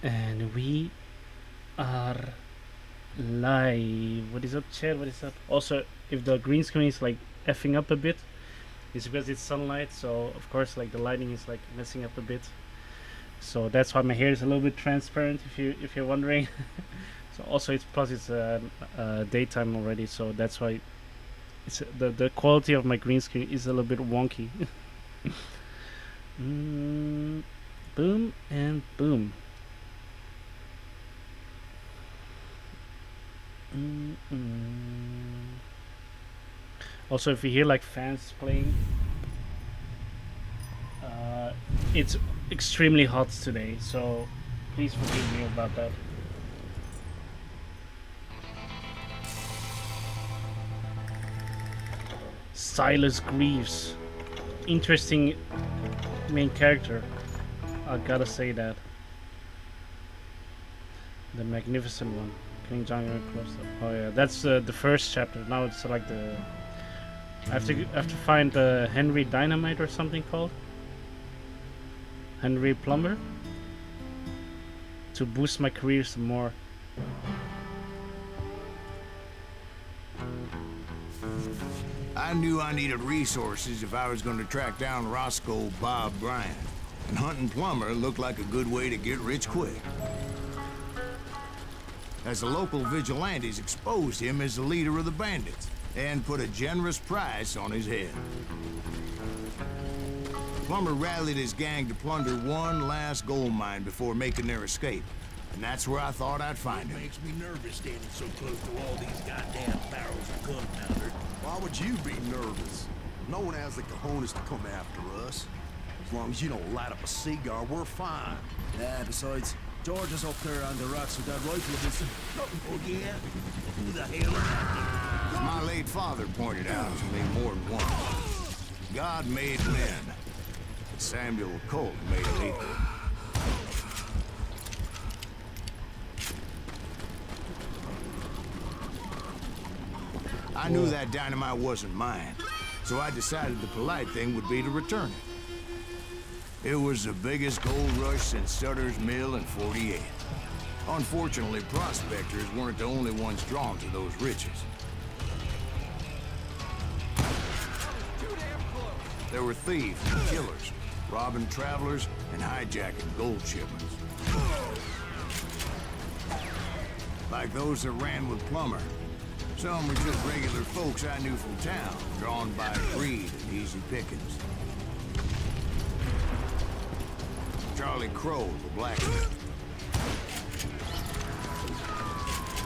And we are live. What is up, chat? What is up? Also, if the green screen is like effing up a bit, it's because it's sunlight. So of course, like the lighting is like messing up a bit. So that's why my hair is a little bit transparent. If you're wondering. So also it's plus it's daytime already. So that's why it's the quality of my green screen is a little bit wonky. Boom and boom. Also, if you hear like fans playing, it's extremely hot today, so please forgive me about that. Silas Greaves, interesting main character. I gotta say that. The magnificent one. King John close up. Oh yeah, that's the first chapter. Now it's like the I have to find Henry Dynamite or something called Henry Plumber to boost my career some more. I knew I needed resources if I was going to track down Roscoe Bob Bryant, and hunting Plumber looked like a good way to get rich quick, as the local vigilantes exposed him as the leader of the bandits and put a generous price on his head. Plummer rallied his gang to plunder one last gold mine before making their escape, and that's where I thought I'd find him. It makes me nervous standing so close to all these goddamn barrels of gunpowder. Why would you be nervous? No one has the cojones to come after us. As long as you don't light up a cigar, we're fine. Besides, George is up there on the rocks with that rifle of his. Oh, yeah? Who the hell is that? My late father pointed out to me more than once. God made men, but Samuel Colt made people. I knew that dynamite wasn't mine, so I decided the polite thing would be to return it. It was the biggest gold rush since Sutter's Mill in '48. Unfortunately, prospectors weren't the only ones drawn to those riches. There were thieves and killers, robbing travelers and hijacking gold shipments. Like those that ran with Plummer. Some were just regular folks I knew from town, drawn by greed and easy pickings. Charlie Crow, the blacksmith.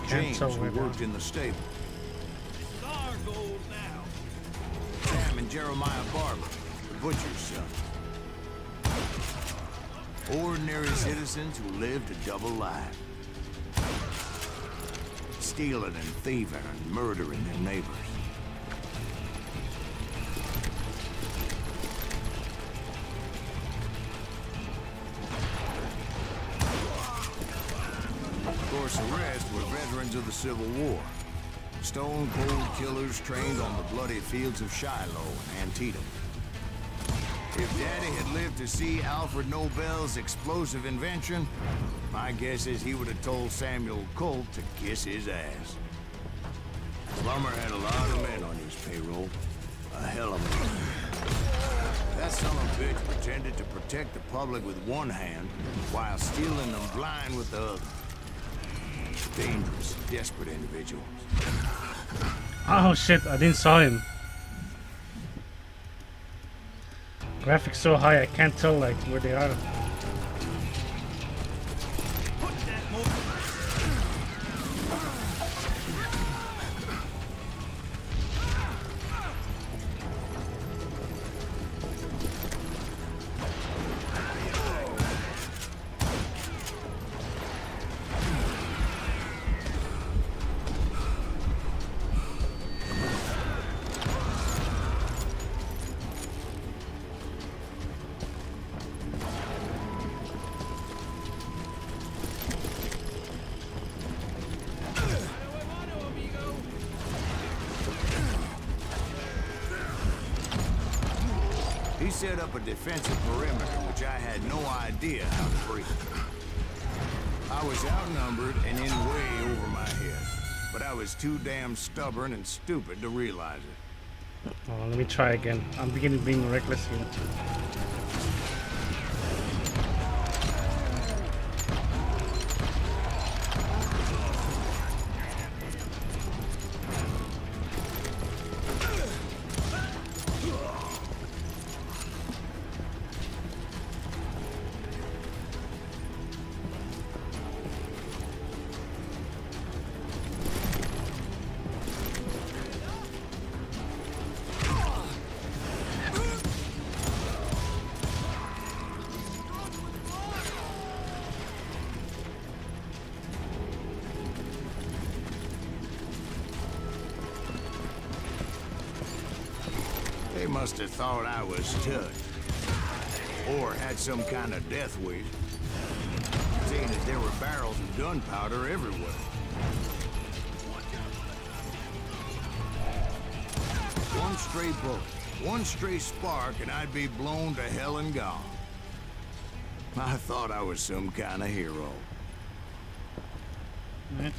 James, who worked in the stable. Star gold now. Sam and Jeremiah Barber, the butcher's son. Ordinary citizens who lived a double life. Stealing and thieving and murdering their neighbors. Of course, the rest were veterans of the Civil War. Stone-cold killers trained on the bloody fields of Shiloh and Antietam. If Daddy had lived to see Alfred Nobel's explosive invention, my guess is he would have told Samuel Colt to kiss his ass. Plummer had a lot of men on his payroll. A hell of a lot. That son of a bitch pretended to protect the public with one hand while stealing them blind with the other. Dangerous, desperate individuals. Oh shit! I didn't saw him. Graphics so high I can't tell like where they are. He set up a defensive perimeter, which I had no idea how to breach. I was outnumbered and in way over my head, but I was too damn stubborn and stupid to realize it. Oh, let me try again. I'm beginning being reckless here. They must have thought I was touched. Or had some kind of death wish. Seeing as there were barrels of gunpowder everywhere. One stray bullet, one stray spark, and I'd be blown to hell and gone. I thought I was some kind of hero. Right.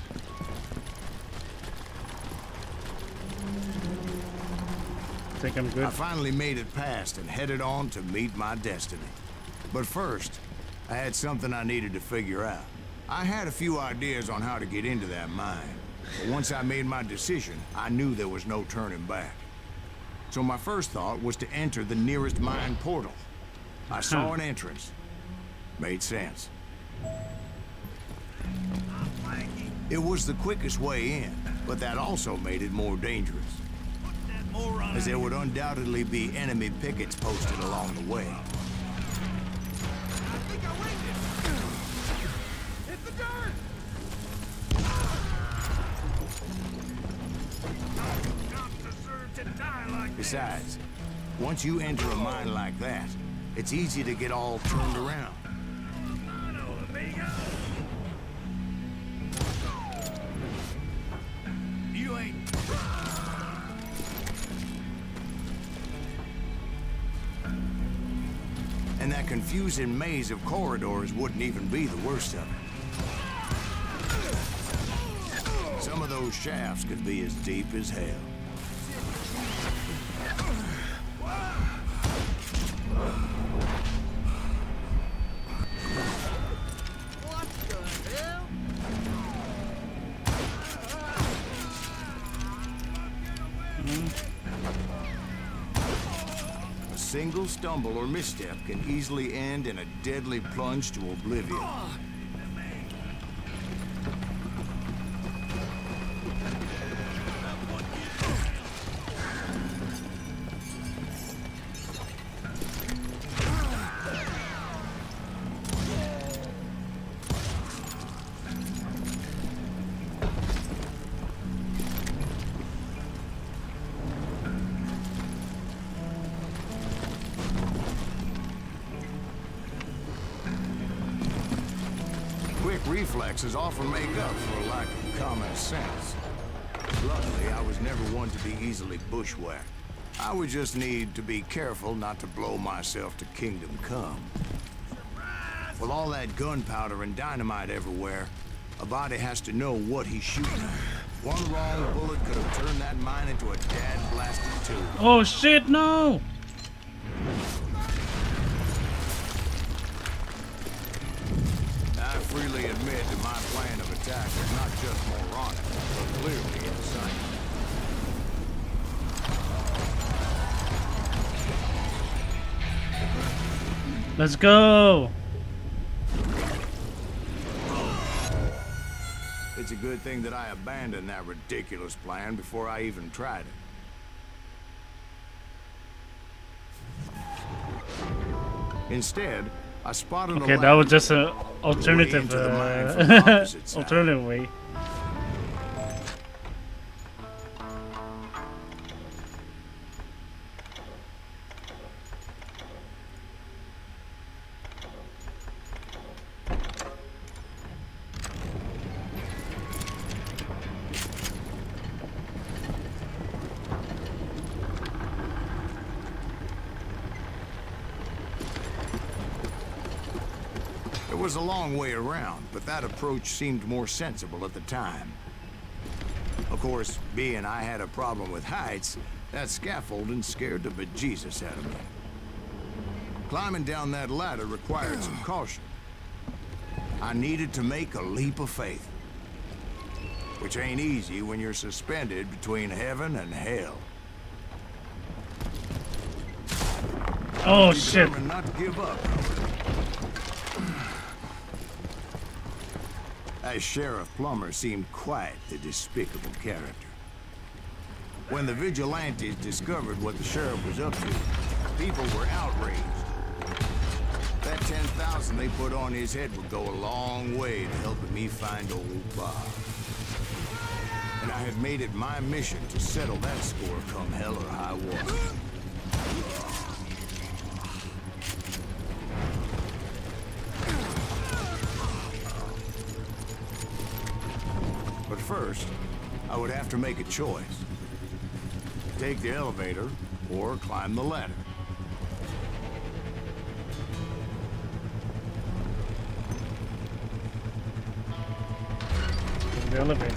I think I'm good. I finally made it past and headed on to meet my destiny. But first, I had something I needed to figure out. I had a few ideas on how to get into that mine. But once I made my decision, I knew there was no turning back. So my first thought was to enter the nearest mine portal. I saw an entrance. Made sense. It was the quickest way in, but that also made it more dangerous, as there would undoubtedly be enemy pickets posted along the way. Hit the dirt! Besides, once you enter a mine like that, it's easy to get all turned around. You ain't... And that confusing maze of corridors wouldn't even be the worst of it. Some of those shafts could be as deep as hell. What the hell? A single stumble or misstep can easily end in a deadly plunge to oblivion. Quick reflexes often make up for a lack of common sense. Luckily, I was never one to be easily bushwhacked. I would just need to be careful not to blow myself to kingdom come. With all that gunpowder and dynamite everywhere, a body has to know what he's shooting at. One wrong bullet could have turned that mine into a dad-blasted tube. Oh shit, no! I freely admit that my plan of attack was not just moronic, but clearly insane. Let's go! It's a good thing that I abandoned that ridiculous plan before I even tried it. Instead, I spotted a Okay, that ladder was just an alternative, into the mine from the opposite side. alternative way. There was a long way around, but that approach seemed more sensible at the time. Of course, being I had a problem with heights, that scaffolding scared the bejesus out of me. Climbing down that ladder required some caution. I needed to make a leap of faith, which ain't easy when you're suspended between heaven and hell. Oh shit! Determined not to give up. As Sheriff Plummer seemed quite the despicable character. When the vigilantes discovered what the sheriff was up to, people were outraged. That 10,000 they put on his head would go a long way to helping me find old Bob. And I had made it my mission to settle that score come hell or high water. But first, I would have to make a choice. Take the elevator or climb the ladder. The elevator.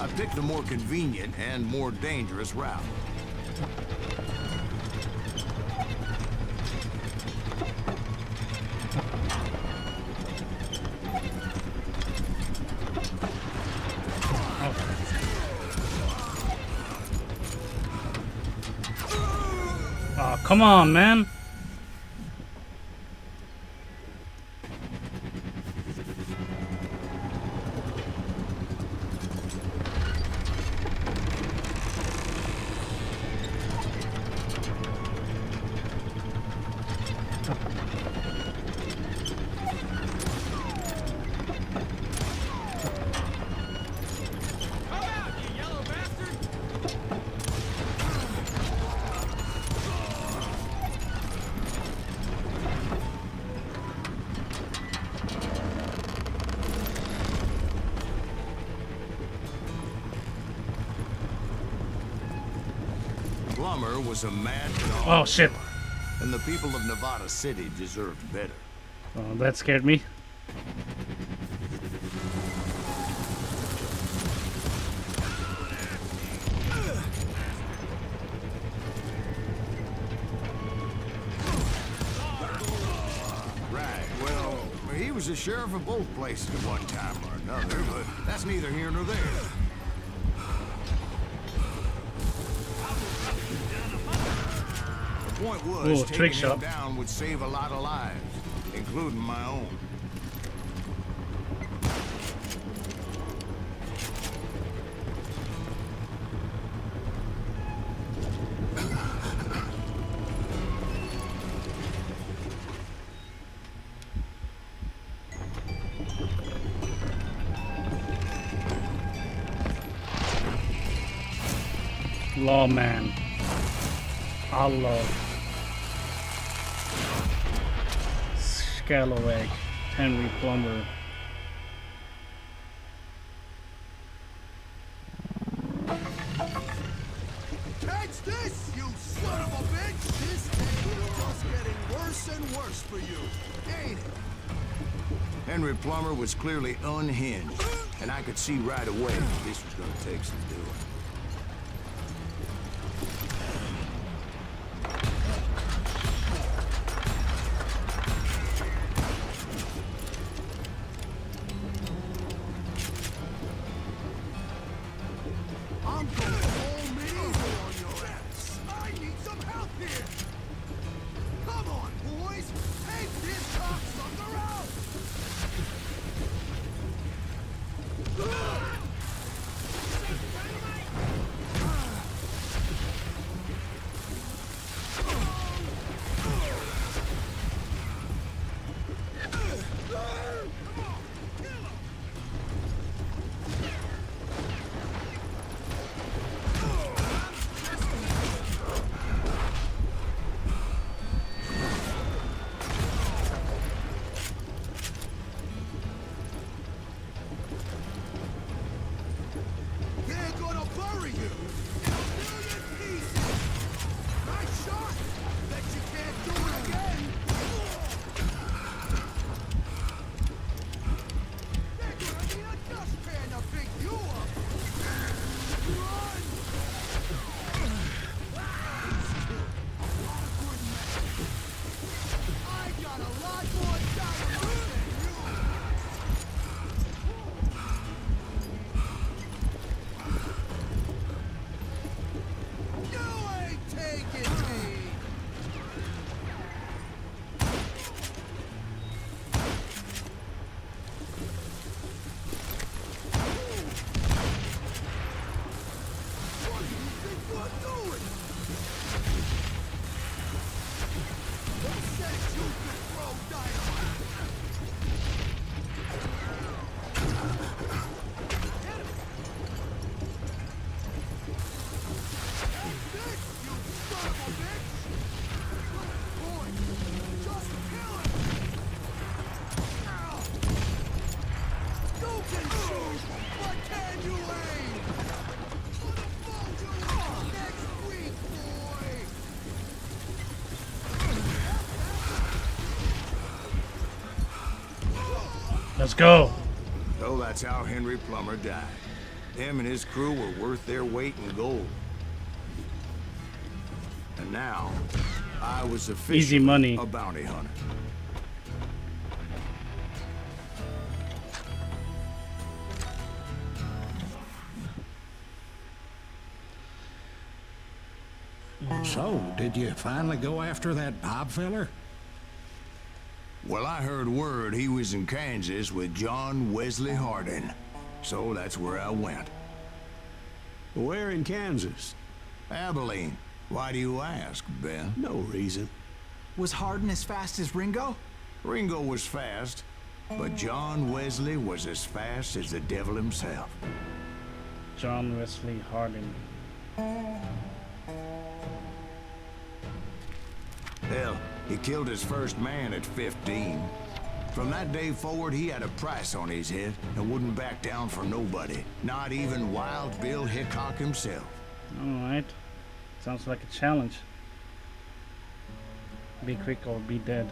I picked the more convenient and more dangerous route. Oh, come on, man. Plummer was a mad dog. Oh shit! And the people of Nevada City deserved better. Oh, that scared me. Right, well, he was the sheriff of both places at one time or another, but that's neither here nor there. The point was, Ooh, trick taking him shot. down would save a lot of lives, including my own. Lawman. Allah. Scallowag. Henry Plummer. Catch this, you son of a bitch! This day is just getting worse and worse for you, ain't it? Henry Plummer was clearly unhinged, and I could see right away that this was going to take some doing. I'm going full medieval on your ass. I need some help here. Come on, boys. Take this cocksucker out. Let's go. So that's how Henry Plummer died. Him and his crew were worth their weight in gold. And now, I was officially Easy money. a bounty hunter. So, did you finally go after that Bob feller? Well, I heard word he was in Kansas with John Wesley Hardin. So that's where I went. Where in Kansas? Abilene. Why do you ask, Ben? No reason. Was Hardin as fast as Ringo? Ringo was fast, but John Wesley was as fast as the devil himself. John Wesley Harding. Hell, he killed his first man at 15. From that day forward, he had a price on his head and wouldn't back down for nobody, not even Wild Bill Hickok himself. Alright. Sounds like a challenge. Be quick or be dead.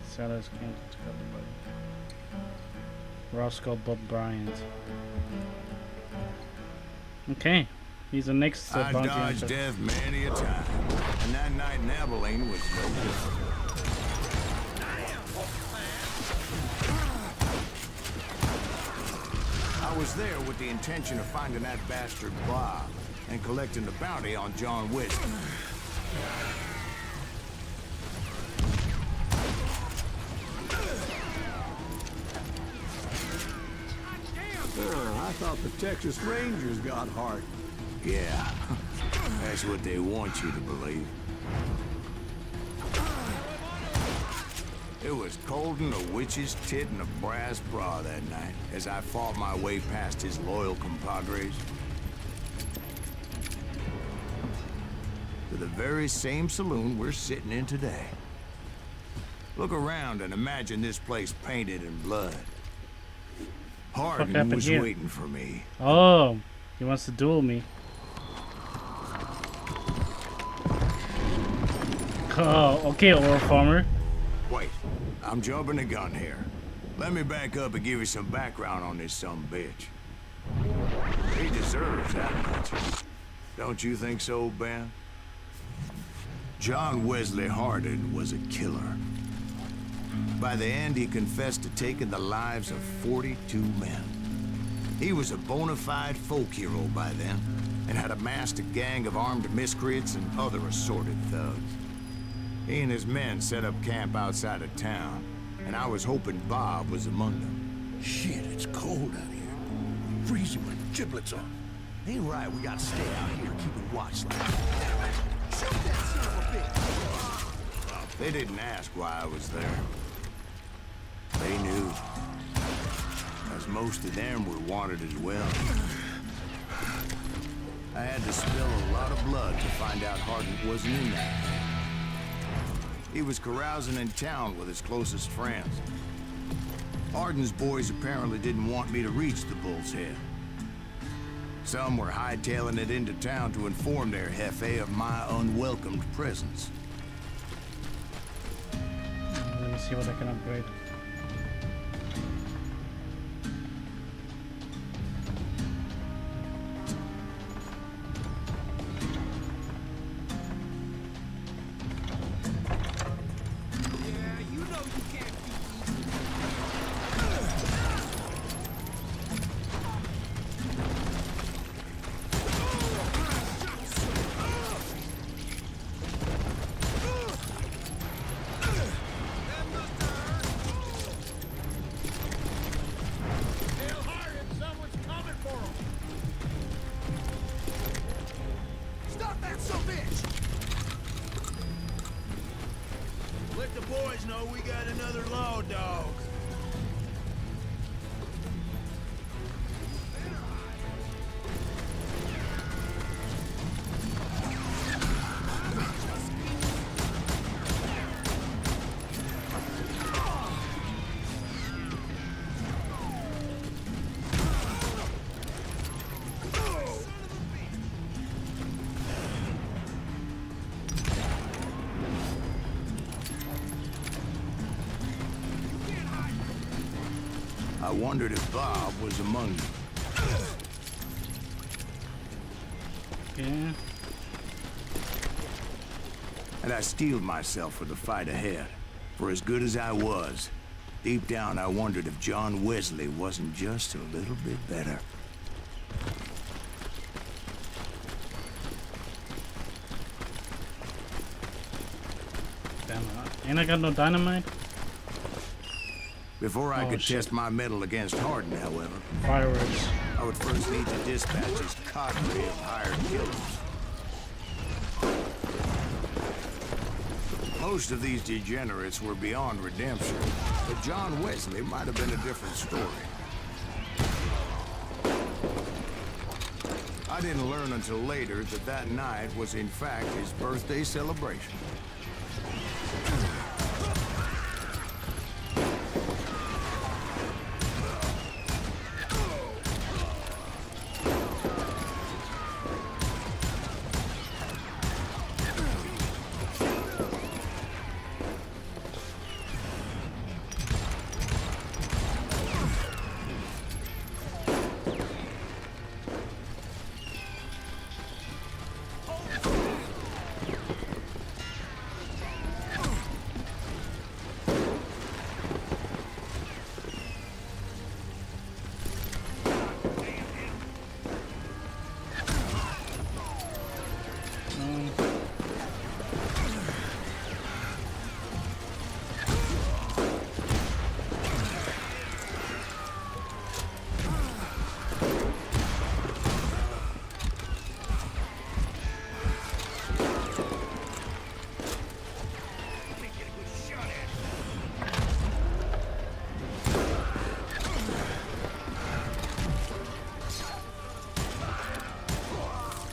Sellers can't discover body. Roscoe Bob Bryant. Okay. He's the next I bounty dodged hunter. death many a time, and that night in Abilene was no different. I was there with the intention of finding that bastard Bob and collecting the bounty on John Wesley. I thought the Texas Rangers got Hart. Yeah, that's what they want you to believe. It was cold in a witch's tit and a brass bra that night as I fought my way past his loyal compadres to the very same saloon we're sitting in today. Look around and imagine this place painted in blood. Hardin happened was here? waiting for me. Oh, he wants to duel me. Oh, okay, oil farmer. Wait, I'm jumping the gun here. Let me back up and give you some background on this sumbitch. He deserves that much. Don't you think so, Ben? John Wesley Hardin was a killer. By the end, he confessed to taking the lives of 42 men. He was a bona fide folk hero by then, and had amassed a gang of armed miscreants and other assorted thugs. He and his men set up camp outside of town, and I was hoping Bob was among them. Shit, it's cold out here. Freezing my giblets off. Ain't right, we gotta stay out here keeping watch like that. Shoot that son of a bitch! They didn't ask why I was there. They knew. As most of them were wanted as well. I had to spill a lot of blood to find out Hardin wasn't in that. He was carousing in town with his closest friends. Hardin's boys apparently didn't want me to reach the Bull's Head. Some were hightailing it into town to inform their jefe of my unwelcomed presence. Let me see what I can upgrade. I wondered if Bob was among you. Yeah. And I steeled myself for the fight ahead. For as good as I was, deep down I wondered if John Wesley wasn't just a little bit better. Damn, ain't I got no dynamite? Before I Oh, could shit. test my mettle against Hardin, however, Fireworks. I would first need to dispatch his cadre of hired killers. Most of these degenerates were beyond redemption, but John Wesley might have been a different story. I didn't learn until later that that night was in fact his birthday celebration.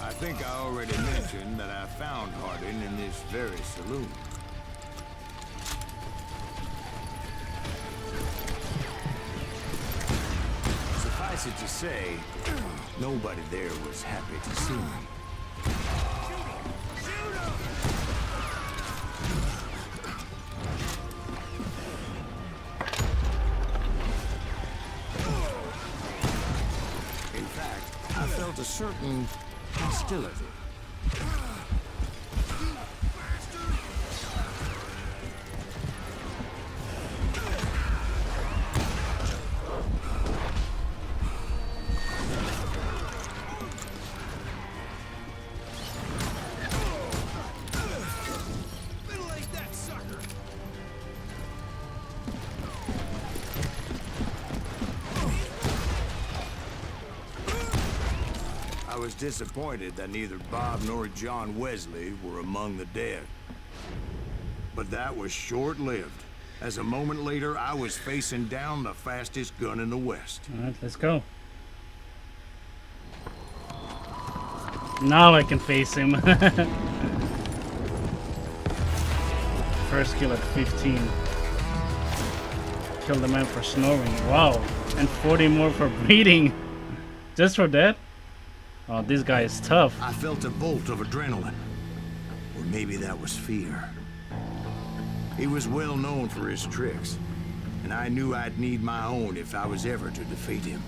I think I already mentioned that I found Hardin in this very saloon. Suffice it to say, nobody there was happy to see me. In fact, I felt a certain hostility. Middle-aged that sucker! I was disappointed that neither Bob nor John Wesley were among the dead. But that was short-lived, as a moment later I was facing down the fastest gun in the West. Alright, let's go. Now I can face him. First kill at 15. Killed the man for snoring. Wow. And 40 more for breathing. Just for that? Oh, this guy is tough. I felt a bolt of adrenaline. Or maybe that was fear. He was well known for his tricks, and I knew I'd need my own if I was ever to defeat him.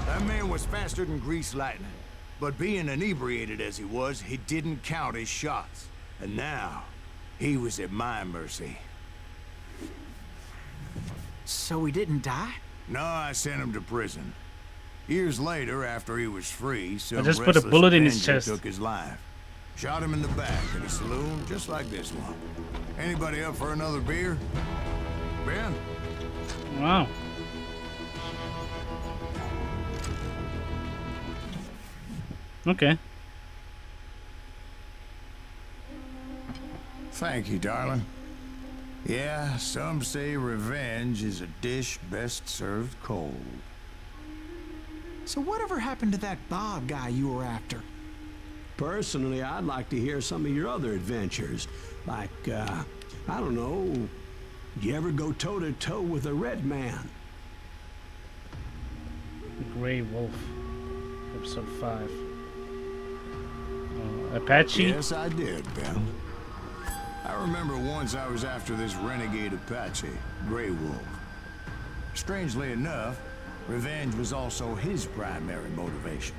That man was faster than greased lightning. But being inebriated as he was, he didn't count his shots. And now, he was at my mercy. So he didn't die? No, I sent him to prison. Years later, after he was free, some just put a restless bullet in his avenger chest. took his life. Shot him in the back at a saloon just like this one. Anybody up for another beer? Ben? Wow. Okay. Thank you, darling. Yeah, some say revenge is a dish best served cold. So whatever happened to that Bob guy you were after? Personally, I'd like to hear some of your other adventures. Like, I don't know, you ever go toe-to-toe with a red man? Grey Wolf, episode 5. Apache? Yes, I did, Ben. I remember once I was after this renegade Apache, Grey Wolf. Strangely enough, revenge was also his primary motivation.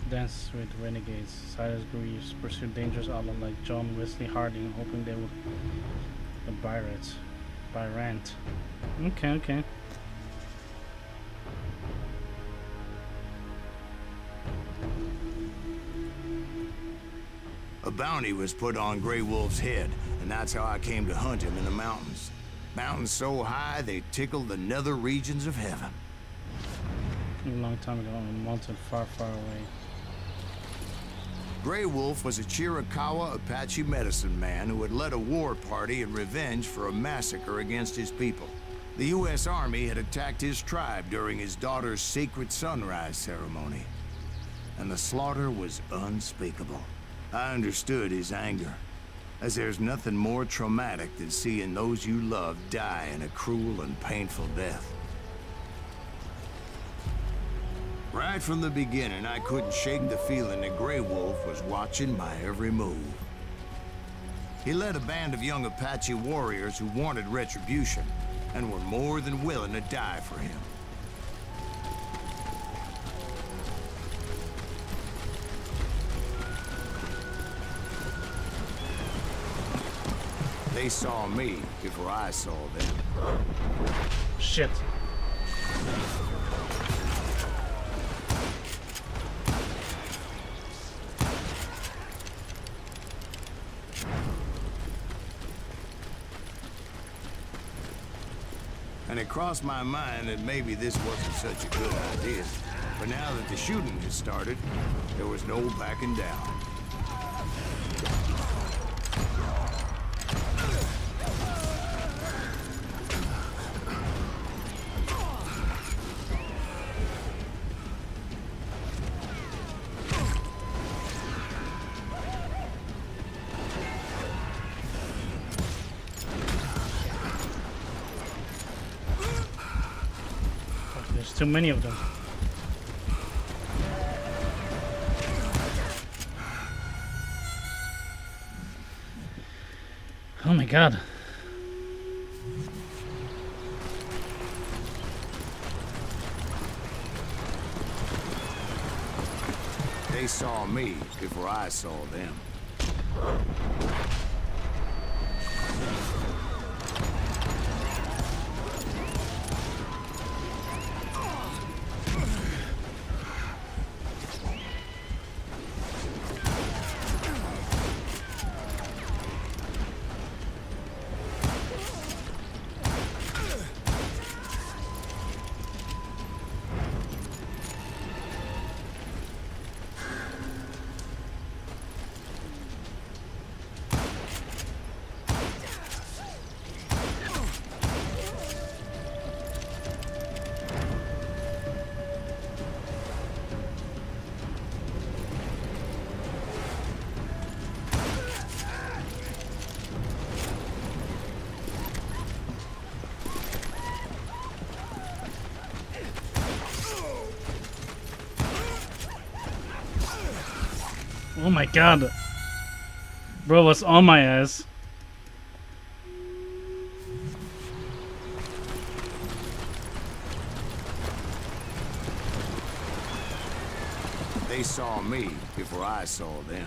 Dance with renegades. Silas Greaves pursued dangerous outlaws like John Wesley Harding, hoping they would Byrant. Okay. A bounty was put on Grey Wolf's head, and that's how I came to hunt him in the mountains. Mountains so high they tickled the nether regions of heaven. A long time ago on a mountain far, far away. Grey Wolf was a Chiricahua Apache medicine man who had led a war party in revenge for a massacre against his people. The U.S. Army had attacked his tribe during his daughter's sacred sunrise ceremony, and the slaughter was unspeakable. I understood his anger, as there's nothing more traumatic than seeing those you love die in a cruel and painful death. Right from the beginning, I couldn't shake the feeling that Grey Wolf was watching my every move. He led a band of young Apache warriors who wanted retribution and were more than willing to die for him. They saw me before I saw them. Shit. And it crossed my mind that maybe this wasn't such a good idea. But now that the shooting had started, there was no backing down. There's too many of them. Oh my god. They saw me before I saw them. Oh my god. Bro was on my ass. They saw me before I saw them.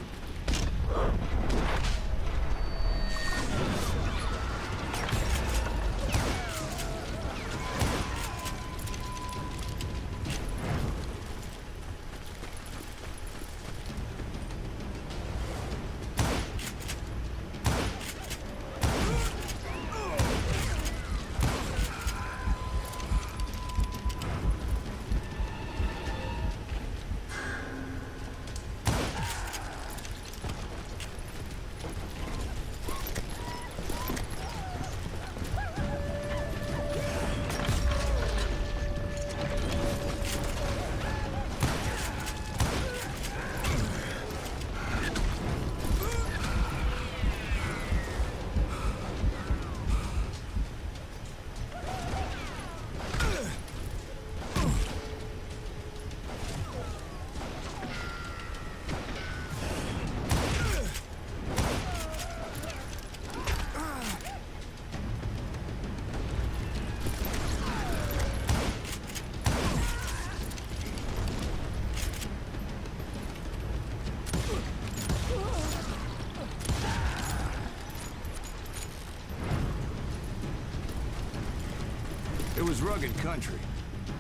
It was rugged country,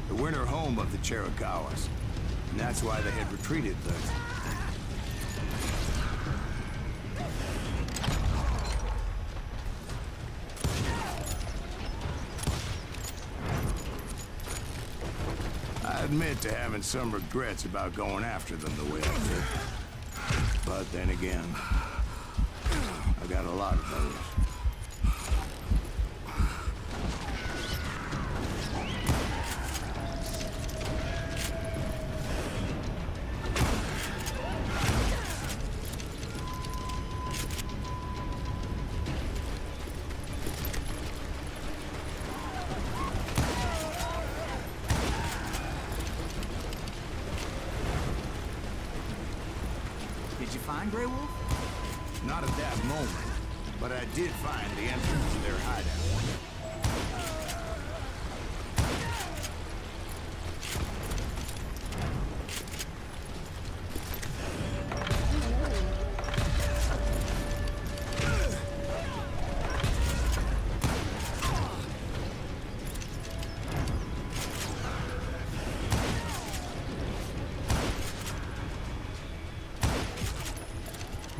the winter home of the Chiricahuas, and that's why they had retreated thus. I admit to having some regrets about going after them the way I did. But then again, I got a lot of those. Did you find Grey Wolf? Not at that moment, but I did find the entrance to their hideout.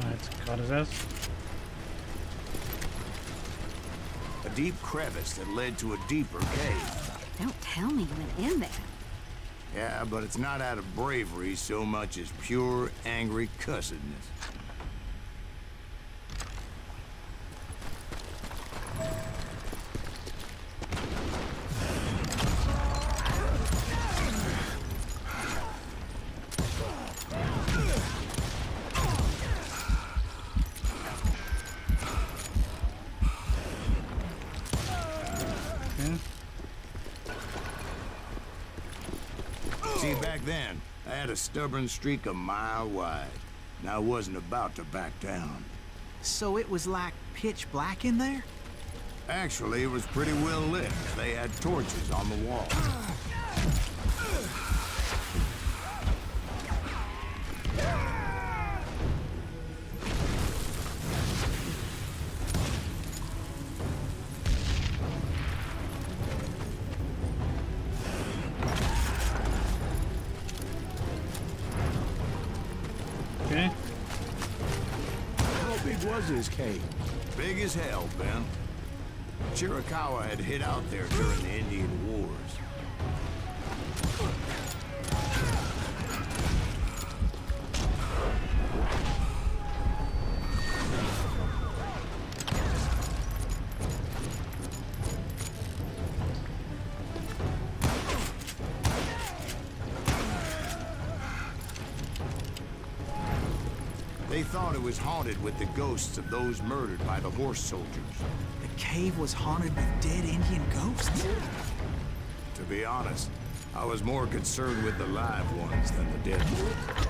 Alright, got his ass. A deep crevice that led to a deeper cave. Don't tell me you went in there. Yeah, but it's not out of bravery so much as pure, angry cussedness. See, back then, I had a stubborn streak a mile wide, and I wasn't about to back down. So it was like pitch black in there? Actually, it was pretty well lit. They had torches on the wall. Okay. How big was this cave? Big as hell, Ben. Chiricahua had hid out there during the Indian Wars. They thought it was haunted with the ghosts of those murdered by the horse soldiers. The cave was haunted with dead Indian ghosts? To be honest, I was more concerned with the live ones than the dead ones.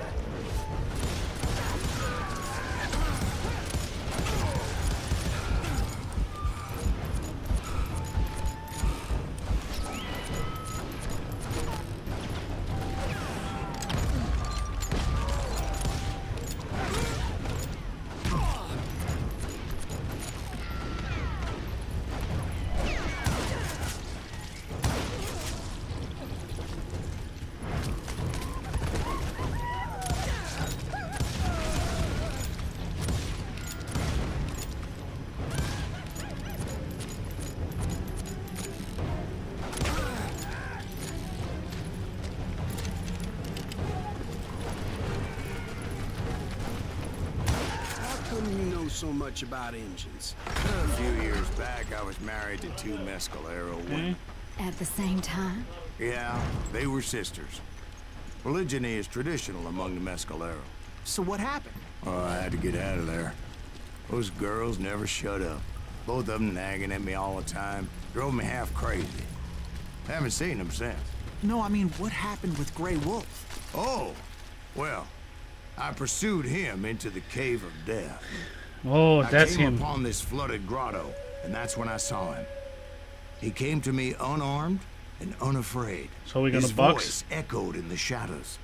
How come you know so much about engines? A few years back, I was married to two Mescalero women. At the same time? Yeah, they were sisters. Polygyny is traditional among the Mescalero. So what happened? Oh, I had to get out of there. Those girls never shut up. Both of them nagging at me all the time. Drove me half crazy. Haven't seen them since. No, I mean, what happened with Grey Wolf? Oh, well, I pursued him into the Cave of Death. Oh, that's I came him. upon this flooded grotto, and that's when I saw him. He came to me unarmed and unafraid. So we're gonna His box? voice echoed in the shadows.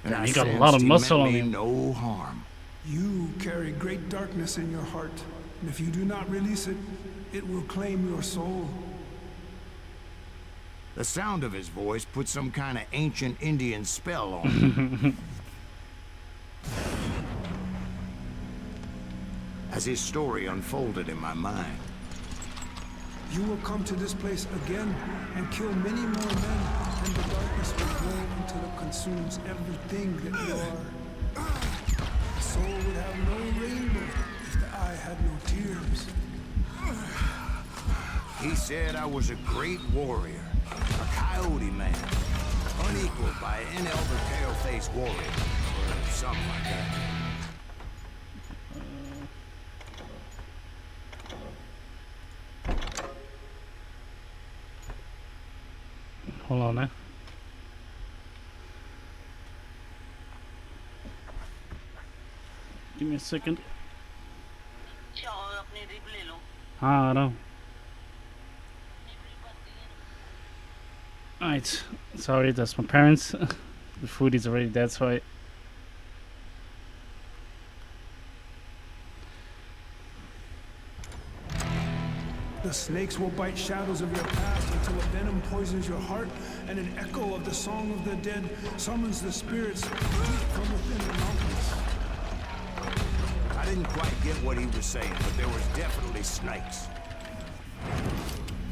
And Damn, I he got a sensed lot of he muscle meant on me him. no harm. You carry great darkness in your heart, and if you do not release it, it will claim your soul. He came upon this flooded grotto, and that's when I saw him. He came to me unarmed and unafraid. His voice echoed in the shadows. And I sensed he meant me no harm. You carry great darkness in your heart, and if you do not release it, it will claim your soul. The sound of his voice put some kind of ancient Indian spell on him. As his story unfolded in my mind, You will come to this place again and kill many more men, and the darkness will grow until it consumes everything that you are. The soul would have no rainbow if the eye had no tears. he said I was a great warrior, a coyote man, unequaled by any other pale-faced warrior, or something like that. Hold on, eh? Give me a second. Ah, no. Alright, sorry, that's my parents. The food is already dead, so I... The snakes will bite shadows of your past until a venom poisons your heart, and an echo of the song of the dead summons the spirits deep from within the mountains. I didn't quite get what he was saying, but there was definitely snakes.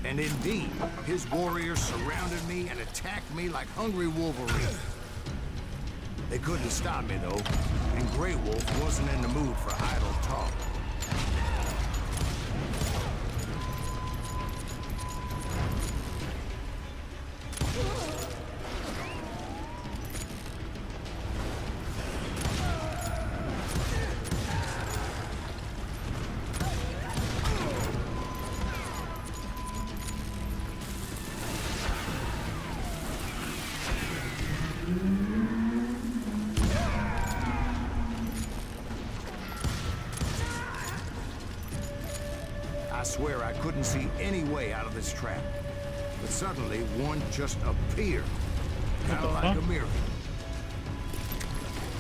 And indeed, his warriors surrounded me and attacked me like hungry wolverines. They couldn't stop me, though, and Grey Wolf wasn't in the mood for idle talk. I swear I couldn't see any way out of this trap. But suddenly, one just appeared. Kind of like a miracle.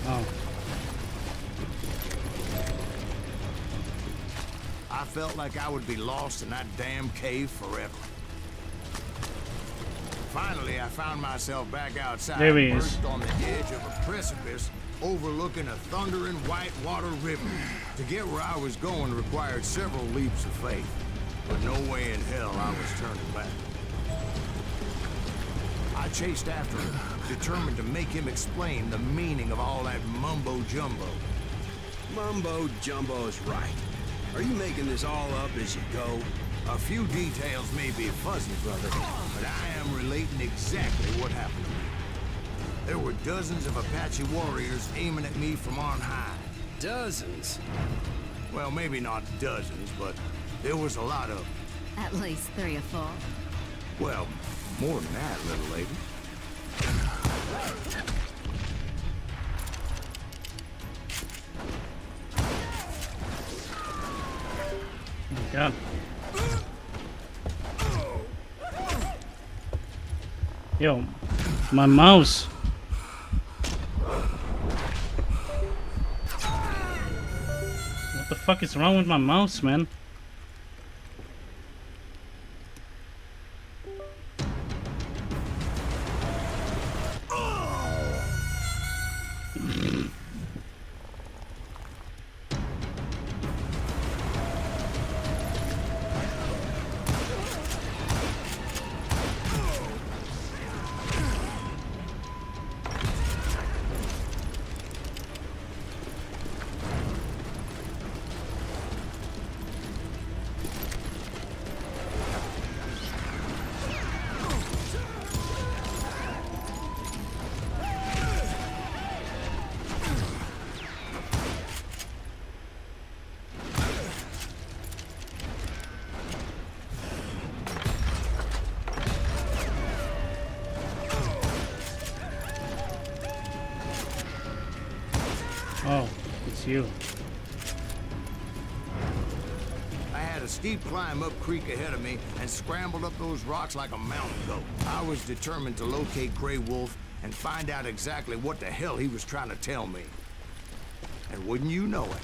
Oh. I felt like I would be lost in that damn cave forever. Finally, I found myself back outside, There he is. perched on the edge of a precipice overlooking a thundering whitewater river. To get where I was going required several leaps of faith, but no way in hell I was turning back. I chased after him, determined to make him explain the meaning of all that mumbo-jumbo. Mumbo-jumbo's right. Are you making this all up as you go? A few details may be fuzzy, brother, but I am relating exactly what happened to me. There were dozens of Apache warriors aiming at me from on high. Dozens? Well, maybe not dozens, but there was a lot of them. At least 3 or 4. Well, more than that, little lady. Oh my god. Yo, my mouse. What the fuck is wrong with my mouse, man? Oh, it's you. I had a steep climb up creek ahead of me and scrambled up those rocks like a mountain goat. I was determined to locate Grey Wolf and find out exactly what the hell he was trying to tell me. And wouldn't you know it,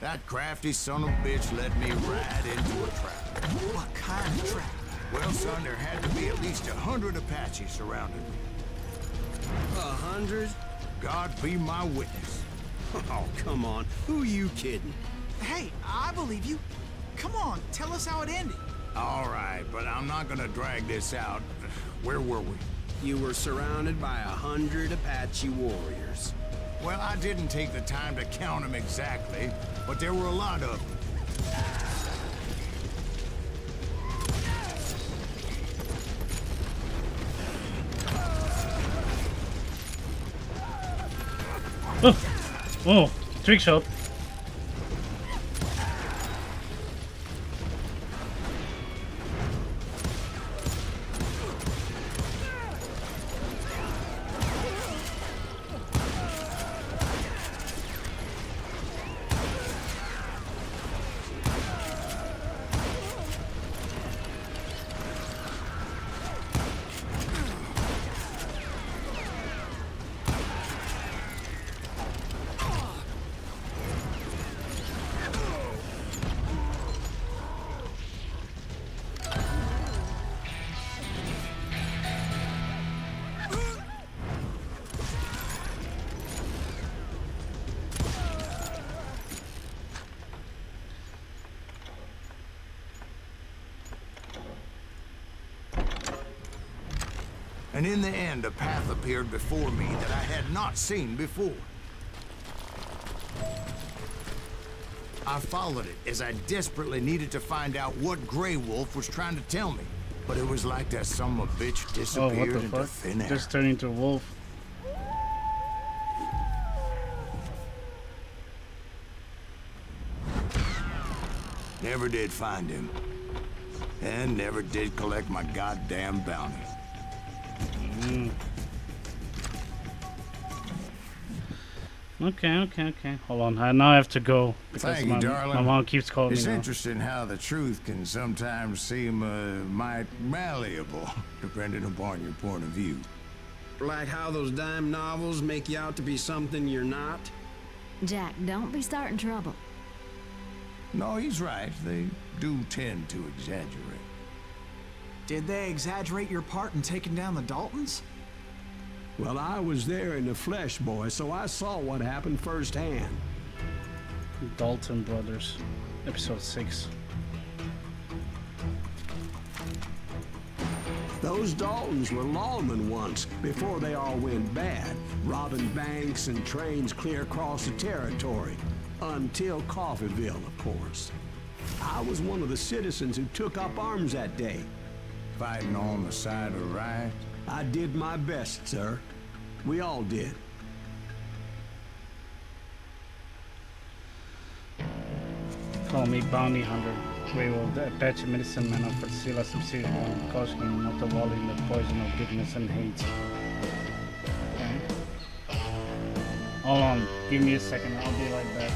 that crafty son of a bitch led me right into a trap. What kind of trap? Well, son, there had to be at least 100 Apaches surrounding me. 100? God be my witness. Oh, come on. Who are you kidding? Hey, I believe you. Come on, tell us how it ended. All right, but I'm not gonna drag this out. Where were we? You were surrounded by 100 Apache warriors. Well, I didn't take the time to count them exactly, but there were a lot of them. Oh, oh, trick shot. And in the end, a path appeared before me that I had not seen before. I followed it as I desperately needed to find out what Grey Wolf was trying to tell me. But it was like that son of a bitch Oh, what disappeared the into fuck? thin air. Just turned into a wolf. Never did find him. And never did collect my goddamn bounty. Okay. Hold on. I now have to go because Thank you, my darling. mom keeps calling It's me now. interesting how the truth can sometimes seem might malleable, depending upon your point of view. Like how those dime novels make you out to be something you're not? Jack, don't be starting trouble. No, he's right. They do tend to exaggerate. Did they exaggerate your part in taking down the Daltons? Well, I was there in the flesh, boy, so I saw what happened firsthand. Dalton Brothers, episode 6. Those Daltons were lawmen once, before they all went bad, robbing banks and trains clear across the territory. Until Coffeeville, of course. I was one of the citizens who took up arms that day. Fighting on the side of right. I did my best, sir. We all did. Call me Bounty Hunter. Grey Wolf, the Apache medicine man offered Silas some serious warning, cautioning him not to wallow in the poison of bitterness and hate. Okay. Hold on, give me a second, I'll be right back.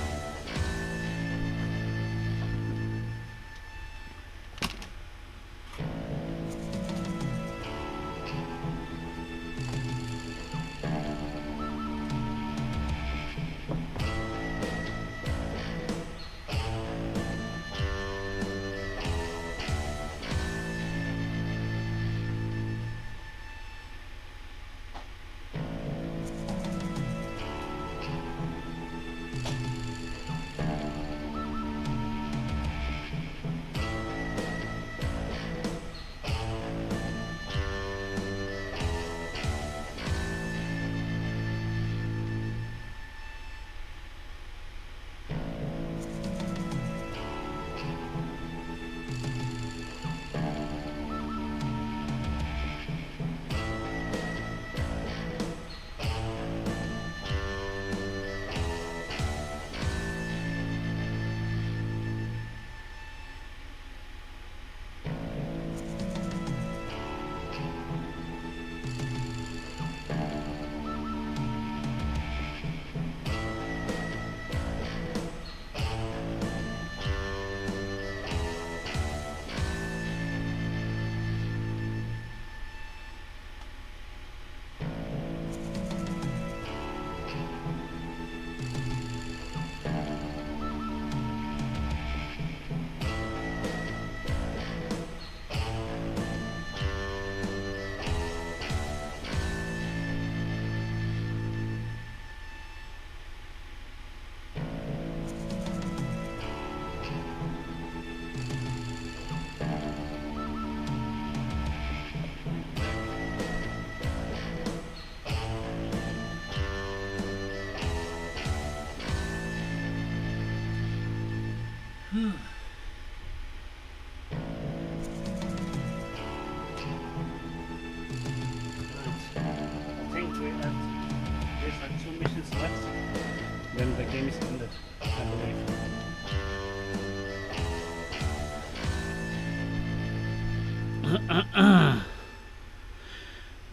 game is ended, I believe.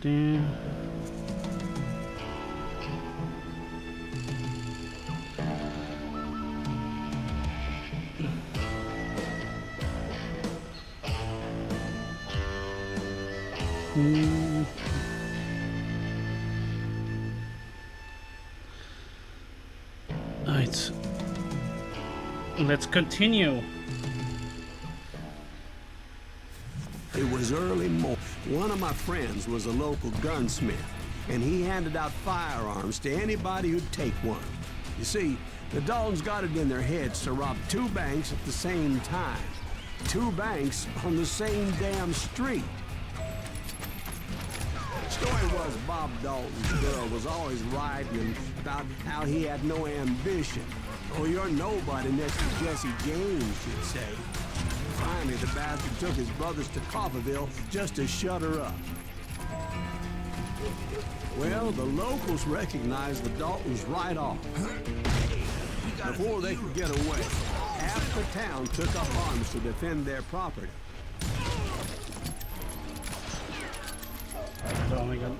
Damn. Alright. Let's continue. It was early morning. One of my friends was a local gunsmith, and he handed out firearms to anybody who'd take one. You see, the Daltons got it in their heads to rob 2 banks at the same time. 2 banks on the same damn street. Story was Bob Dalton's girl was always writing about how he had no ambition. Oh, you're nobody next to Jesse James, she'd say. Finally, the bastard took his brothers to Coffeyville just to shut her up. Well, the locals recognized the Daltons right off. Before they could get away, half the town took up arms to defend their property. Oh my god.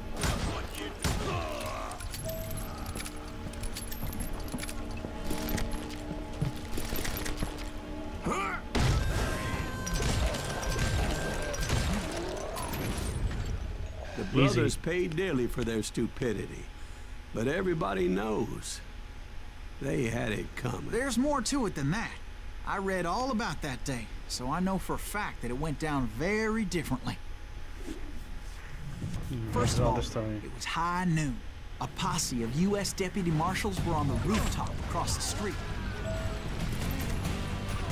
The brothers paid dearly for their stupidity, but everybody knows they had it coming. There's more to it than that. I read all about that day, so I know for a fact that it went down very differently. First of all, it was high noon. A posse of U.S. deputy marshals were on the rooftop across the street.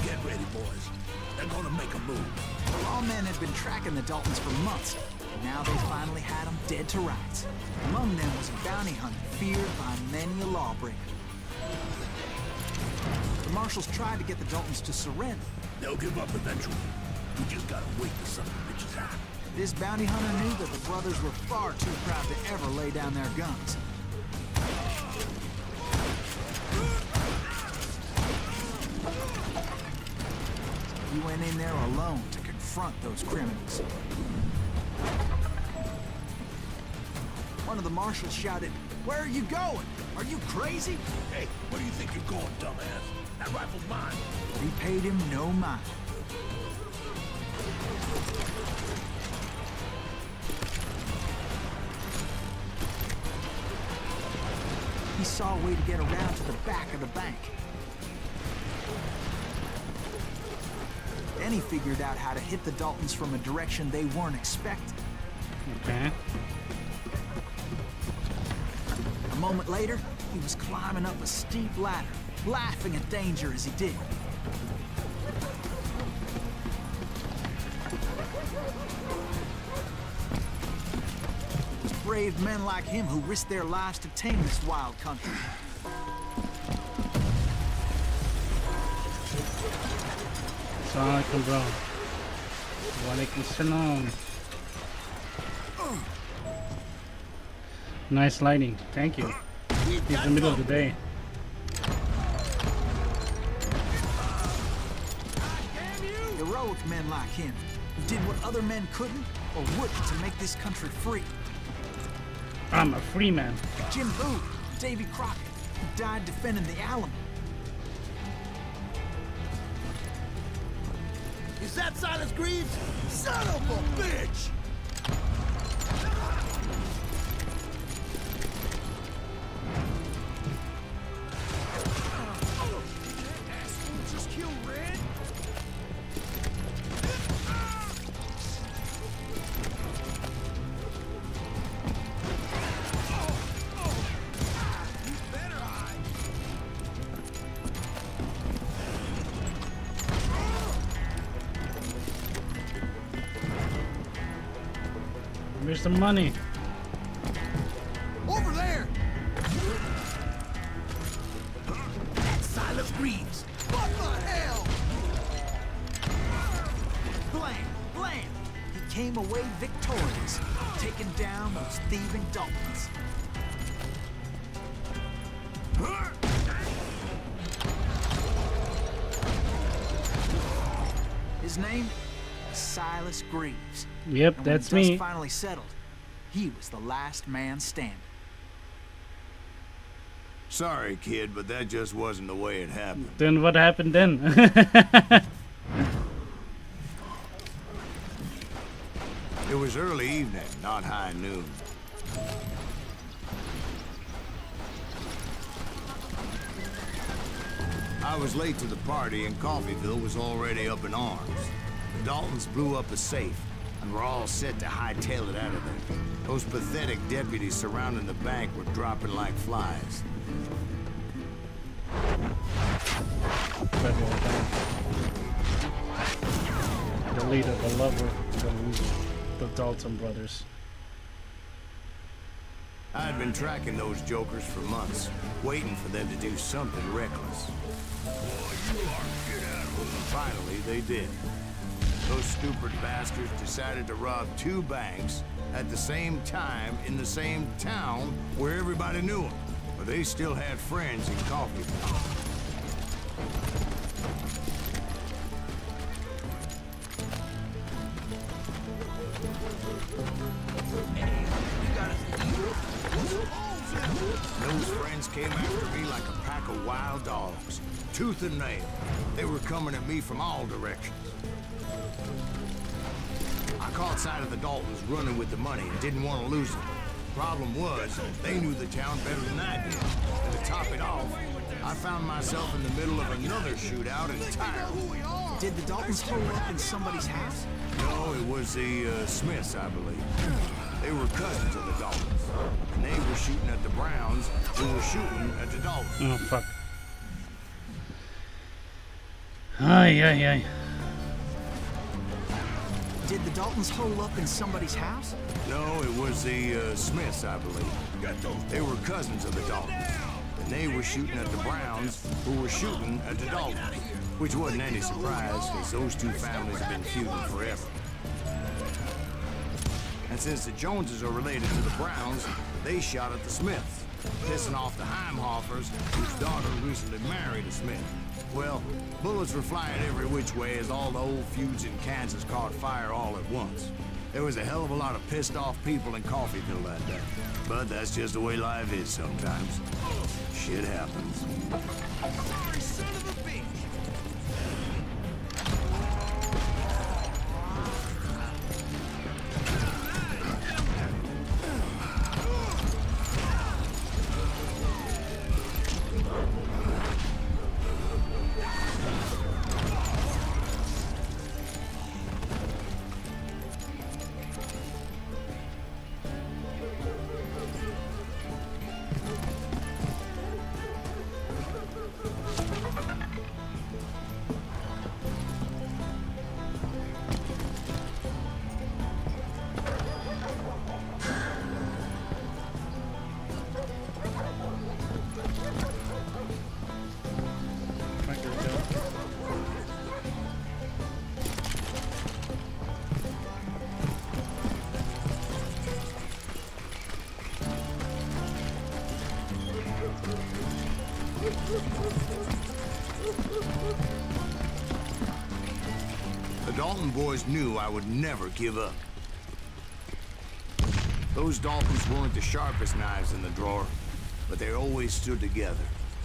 Get ready, boys. They're gonna make a move. The lawmen had been tracking the Daltons for months. Now they finally had them dead to rights. Among them was a bounty hunter feared by many a lawbreaker. The marshals tried to get the Daltons to surrender. They'll give up eventually. We just gotta wait till some bitches out. This bounty hunter knew that the brothers were far too proud to ever lay down their guns. He went in there alone to confront those criminals. One of the marshals shouted, "Where are you going? Are you crazy?" Hey, where do you think you're going, dumbass? That rifle's mine. He paid him no mind. He saw a way to get around to the back of the bank. Then he figured out how to hit the Daltons from a direction they weren't expecting. Okay. A moment later, he was climbing up a steep ladder, laughing at danger as he did. It was brave men like him who risked their lives to tame this wild country. Assalamualaikum, bro. Waalaikumsalam. Nice lighting. Thank you. It's the middle of the day. Heroic men like him, who did what other men couldn't or wouldn't to make this country free. I'm a free man. Jim Boone, Davy Crockett, who died defending the Alamo. Is that Silas Greaves? Son of a bitch! Just kill Red? You better hide. Where's the money? Over there! That's Silas Greaves. What the hell? Blam! Blam! He came away victorious, taking down those thieving Daltons. His name? Silas Greaves. Yep, And when that's the dust me. finally settled, he was the last man standing. Sorry, kid, but that just wasn't the way it happened. Then what happened then? It was early evening, not high noon. I was late to the party and Coffeyville was already up in arms. The Daltons blew up a safe and were all set to hightail it out of there. Those pathetic deputies surrounding the bank were dropping like flies. The leader, the lover, the loser, the Dalton brothers. I'd been tracking those jokers for months, waiting for them to do something reckless. Finally, they did. Those stupid bastards decided to rob 2 banks at the same time in the same town where everybody knew them. But they still had friends in Coffeyville. Those friends came after me like a pack of wild dogs, tooth and nail. They were coming at me from all directions. I caught sight of the Daltons running with the money and didn't want to lose them. Problem was, they knew the town better than I did. And to top it off, I found myself in the middle of another shootout entirely. Did the Daltons hole up in somebody's house? No, it was the Smiths, I believe. They were cousins of the Daltons. And they were shooting at the Browns, who were shooting at the Daltons. Oh, fuck. Ay, ay, ay. Did the Daltons hole up in somebody's house? No, it was the Smiths, I believe. They were cousins of the Daltons. And they were shooting at the Browns, who were shooting at the Daltons. Which wasn't any surprise, because those 2 families have been feuding forever. And since the Joneses are related to the Browns, they shot at the Smiths, pissing off the Heimhoffers, whose daughter recently married a Smith. Well, bullets were flying every which way as all the old feuds in Kansas caught fire all at once. There was a hell of a lot of pissed off people in Coffeyville that day. But that's just the way life is sometimes. Shit happens. Sorry, son of a bitch! The Dalton boys knew I would never give up. Those Daltons weren't the sharpest knives in the drawer, but they always stood together.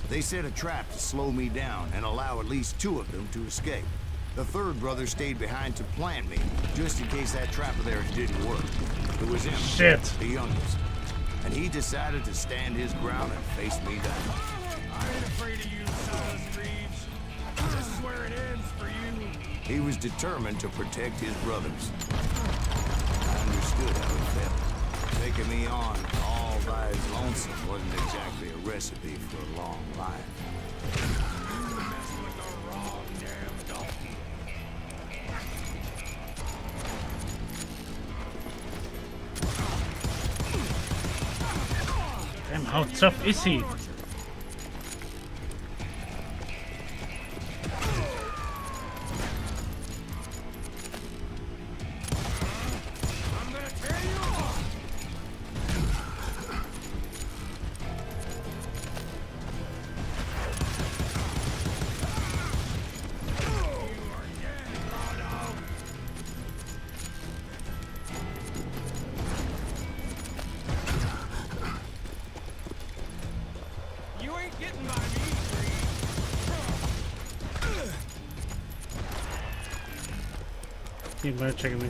They set a trap to slow me down and allow at least 2 of them to escape. The 3rd brother stayed behind to plant me, just in case that trap of theirs didn't work. It was him, Shit. the youngest. And he decided to stand his ground and face me down. I ain't afraid of you, Silas Greaves. This is where it ends for you. He was determined to protect his brothers. I understood how it felt. Taking me on all by his lonesome wasn't exactly a recipe for a long life. Messing with the wrong damn Dalton. Damn, how tough is he? I'm gonna tear you off. You are dead, brother. Team better check it.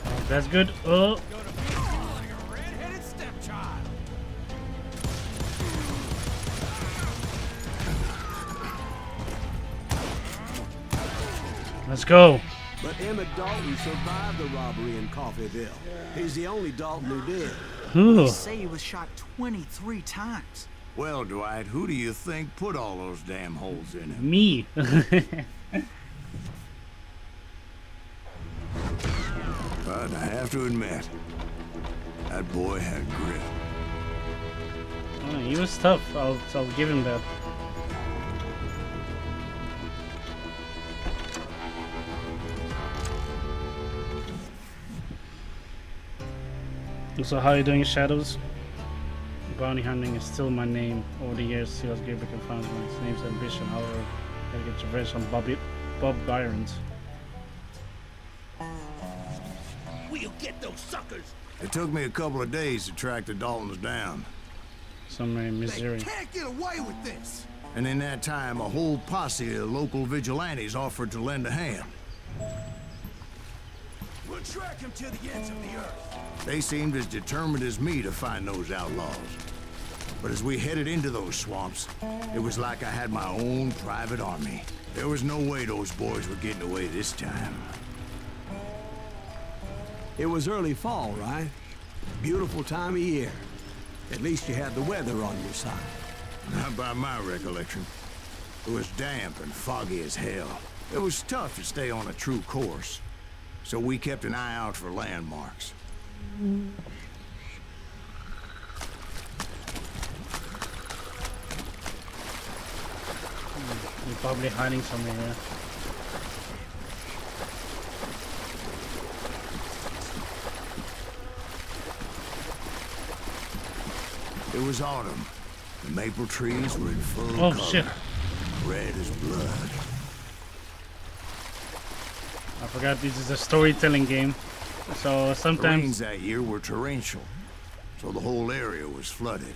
Oh, that's good. Oh. Let's go. But Emmett Dalton survived the robbery in Coffeeville. He's the only Dalton who did. Ooh. They say he was shot 23 times. Well, Dwight, who do you think put all those damn holes in him? Me. But I have to admit, that boy had grit. Oh, he was tough. I'll give him that. So how are you doing, Shadows? Bounty hunting is still my name. Over the years, Silas Greaves became found my name's ambition. However, I gotta get revenge on Bob Byrons. We'll get those suckers. It took me a couple of days to track the Daltons down. Somewhere in They Missouri. can't get away with this. And in that time, a whole posse of local vigilantes offered to lend a hand. We'll track him to the ends of the earth. They seemed as determined as me to find those outlaws. But as we headed into those swamps, it was like I had my own private army. There was no way those boys were getting away this time. It was early fall, right? Beautiful time of year. At least you had the weather on your side. Not by my recollection. It was damp and foggy as hell. It was tough to stay on a true course. So we kept an eye out for landmarks. You're probably hiding somewhere here. It was autumn. The maple trees were in full Oh, color. shit. Red as blood. I forgot this is a storytelling game. So The rains sometimes... that year were torrential, so the whole area was flooded.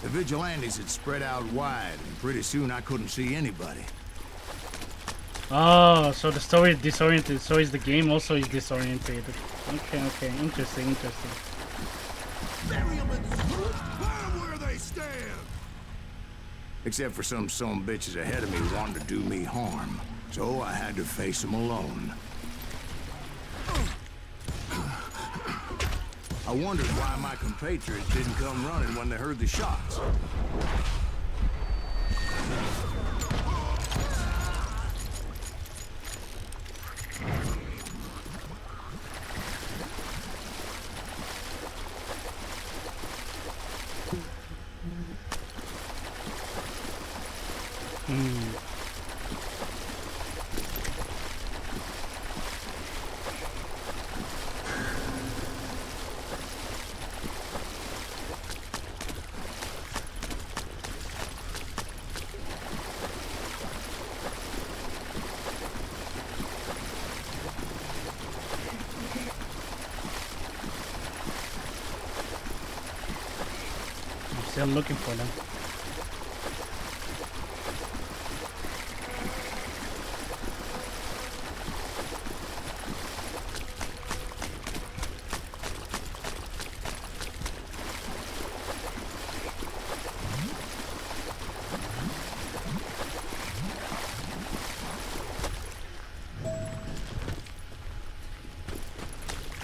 The vigilantes had spread out wide, and pretty soon I couldn't see anybody. Oh, so the story is disoriented. So is the game also is disoriented. Okay, interesting. Bury 'em in the sewers. Burn where they stand. Except for some bitches ahead of me wanting to do me harm. So I had to face them alone. I wondered why my compatriots didn't come running when they heard the shots. Still looking for them.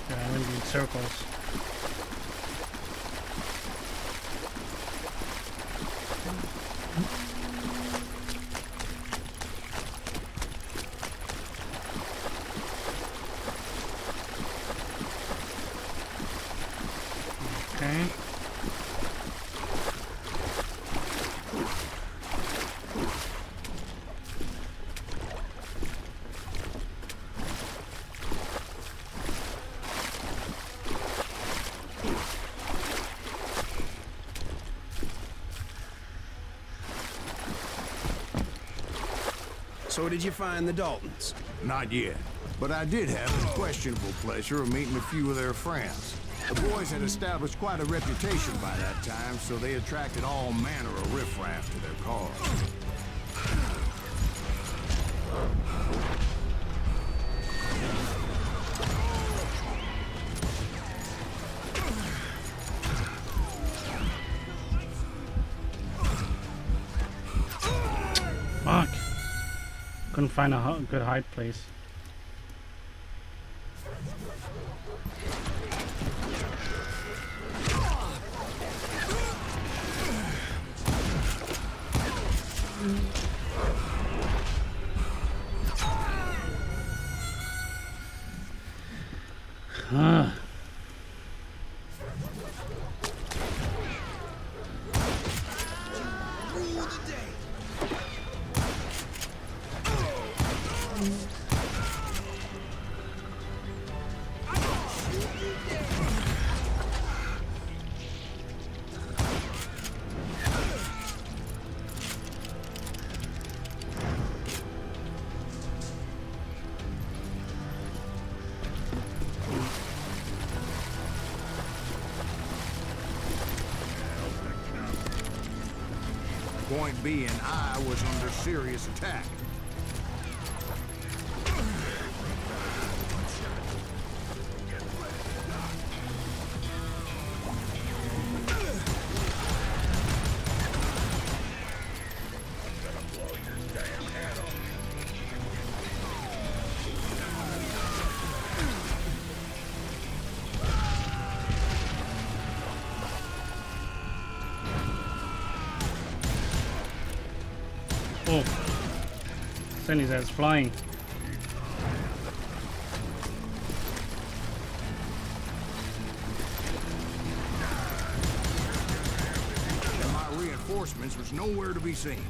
Yeah, I went in circles. Okay. So did you find the Daltons? Not yet. But I did have the questionable pleasure of meeting a few of their friends. The boys had established quite a reputation by that time, so they attracted all manner of riffraff to their cause. couldn't find a good hide place. Point being, I was under serious attack. Oh, send his ass flying. And my reinforcements was nowhere to be seen.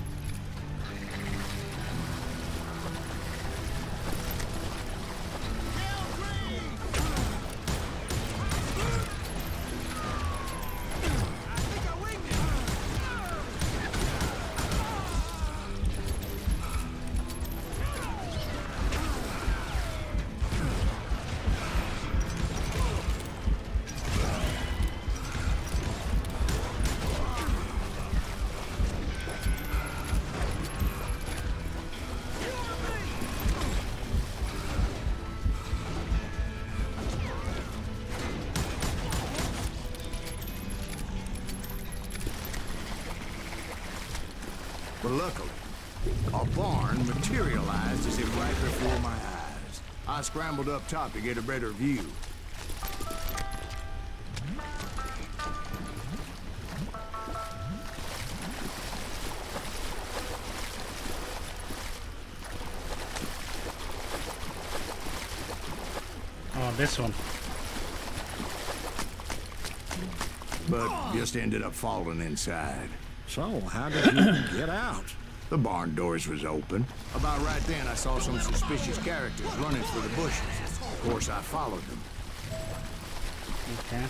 But luckily, a barn materialized as if right before my eyes. I scrambled up top to get a better view. Oh, this one. But just ended up falling inside. So, how did you get out? The barn doors was open. About right then, I saw some suspicious characters running through the bushes. Of course, I followed them. Okay.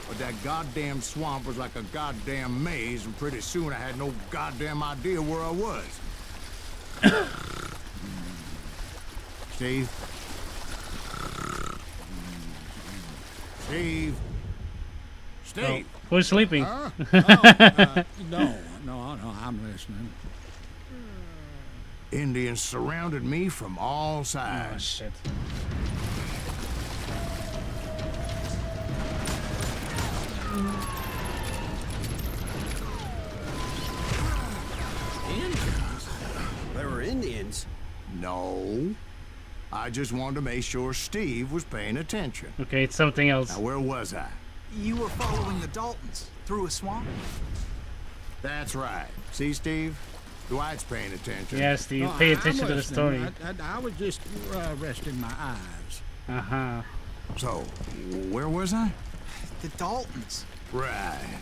But that goddamn swamp was like a goddamn maze, and pretty soon I had no goddamn idea where I was. Steve? Steve? Steve? Oh, who's sleeping? No, I'm listening. Indians surrounded me from all Oh, sides. shit. Indians? There were Indians? No. I just wanted to make sure Steve was paying attention. Okay, it's something else. Now, where was I? You were following the Daltons through a swamp? That's right. See, Steve? Dwight's paying attention. Yeah, Steve, No, pay I'm attention to the story. listening. I was just resting my eyes. Uh-huh. So, where was I? The Daltons. Right.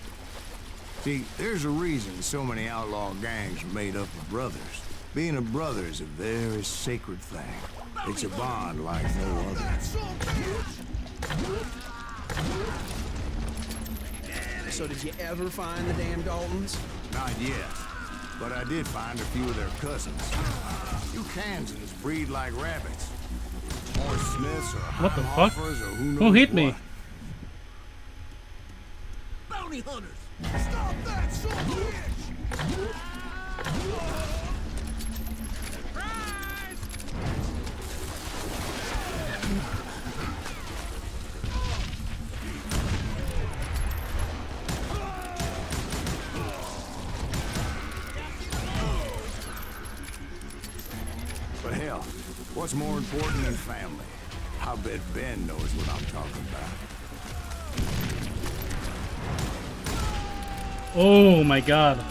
See, there's a reason so many outlaw gangs are made up of brothers. Being a brother is a very sacred thing. It's a bond like no other. So did you ever find the damn Daltons? Not yet. But I did find a few of their cousins. You Kansans breed like rabbits. More Smiths or What the fuck? Hoffers or who knows Who hit me? what. Bounty hunters! Stop that son of a bitch! But What's more important than family? I bet Ben knows what I'm talking about. Oh my god.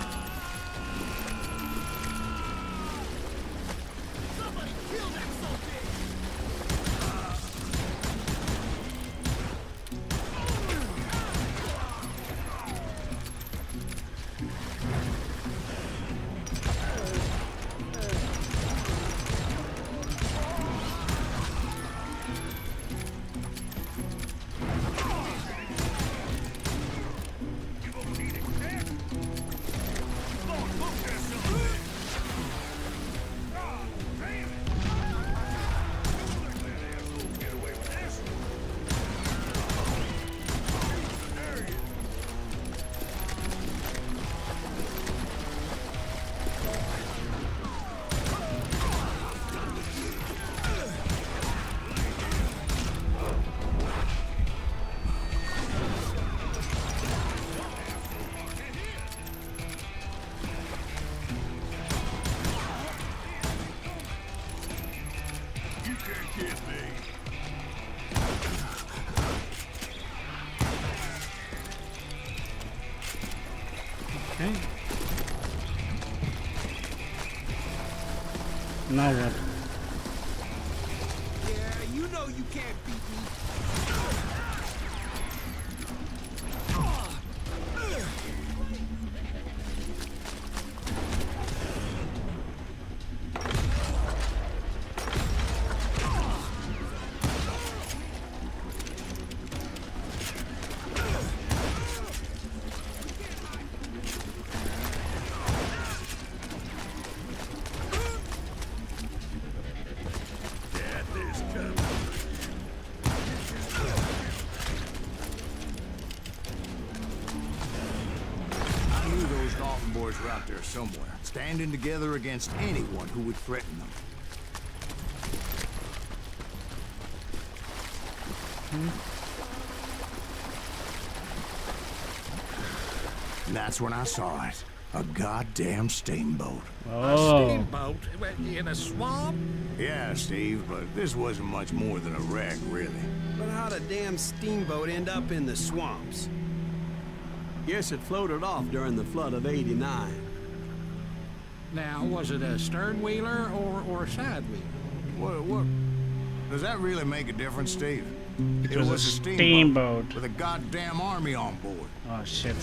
Okay. Now what? Yeah, you know you can't beat me. Boys were out there somewhere, standing together against anyone who would threaten them. And that's when I saw it. A goddamn steamboat. Oh. A steamboat? In a swamp? Yeah, Steve, but this wasn't much more than a wreck, really. But how'd a damn steamboat end up in the swamps? Guess it floated off during the flood of '89. Now, was it a stern wheeler or a side wheeler? What? Does that really make a difference, Steve? It was a steamboat with a goddamn army on board. Oh shit.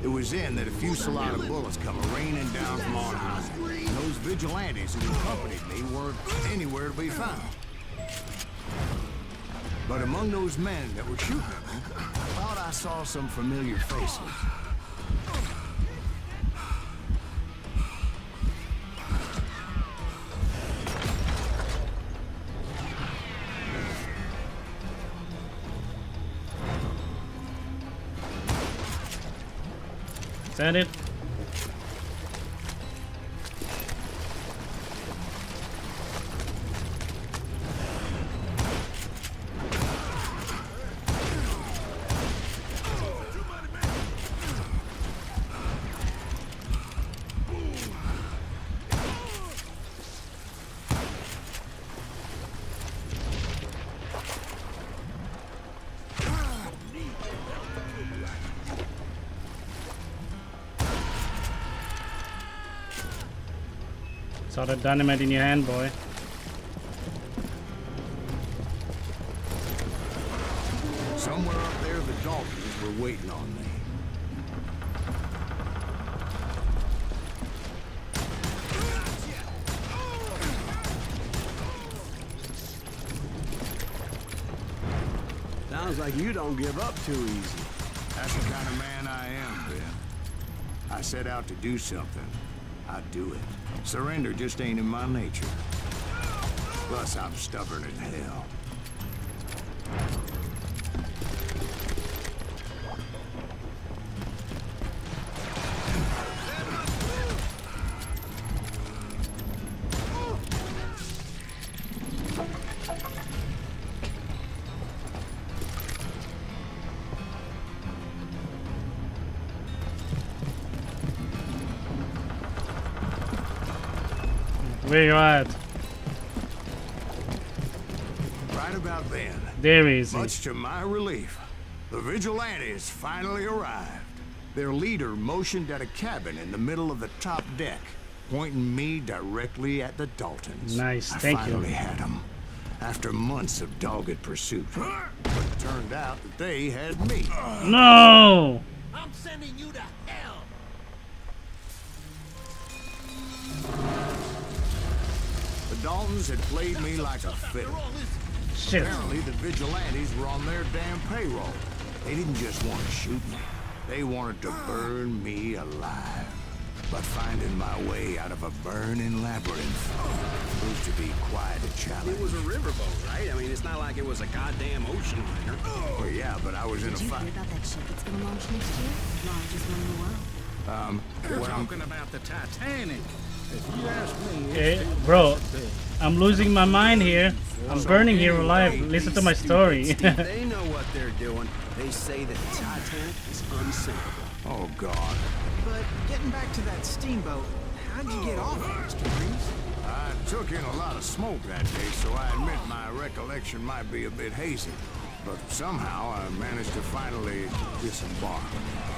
It was then that a fusillade of bullets come raining down from on high. And those vigilantes who accompanied me weren't anywhere to be found. But among those men that were shooting at me, I thought I saw some familiar faces. Is that it? Saw that dynamite in your hand, boy. Somewhere up there, the Daltons were waiting on me. Sounds like you don't give up too easy. That's the kind of man I am, Ben. I set out to do something. I do it. Surrender just ain't in my nature. Plus, I'm stubborn as hell. Where you at? Right about then, There he is. much to my relief, the vigilantes finally arrived. Their leader motioned at a cabin in the middle of the top deck, pointing me directly at the Daltons. Nice, I thank you. finally had them, after months of dogged pursuit. But it turned out that they had me. No! I'm sending you to hell! The Daltons had played me like a fiddle. Shit. Apparently, the vigilantes were on their damn payroll. They didn't just want to shoot me. They wanted to burn me alive. But finding my way out of a burning labyrinth proved to be quite a challenge. It was a riverboat, right? I mean, it's not like it was a goddamn ocean liner. Well, yeah, but I was in a Did you hear fight. about that ship that's gonna launch next year? Largest one in the world. You're What I'm talking about the Titanic. If you ask me, Okay, bro, I'm losing my mind here. I'm burning here alive. Listen to my story. Steve, they know what they're doing. They say that the Titanic is unsinkable. Oh, God. But getting back to that steamboat, how'd you get off it, Mr. Greaves? I took in a lot of smoke that day, so I admit my recollection might be a bit hazy. But somehow I managed to finally disembark.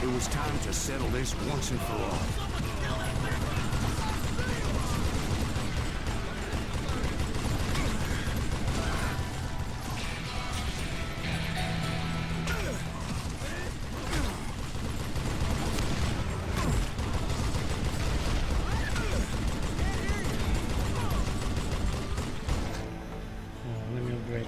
It was time to settle this once and for all. Let me upgrade.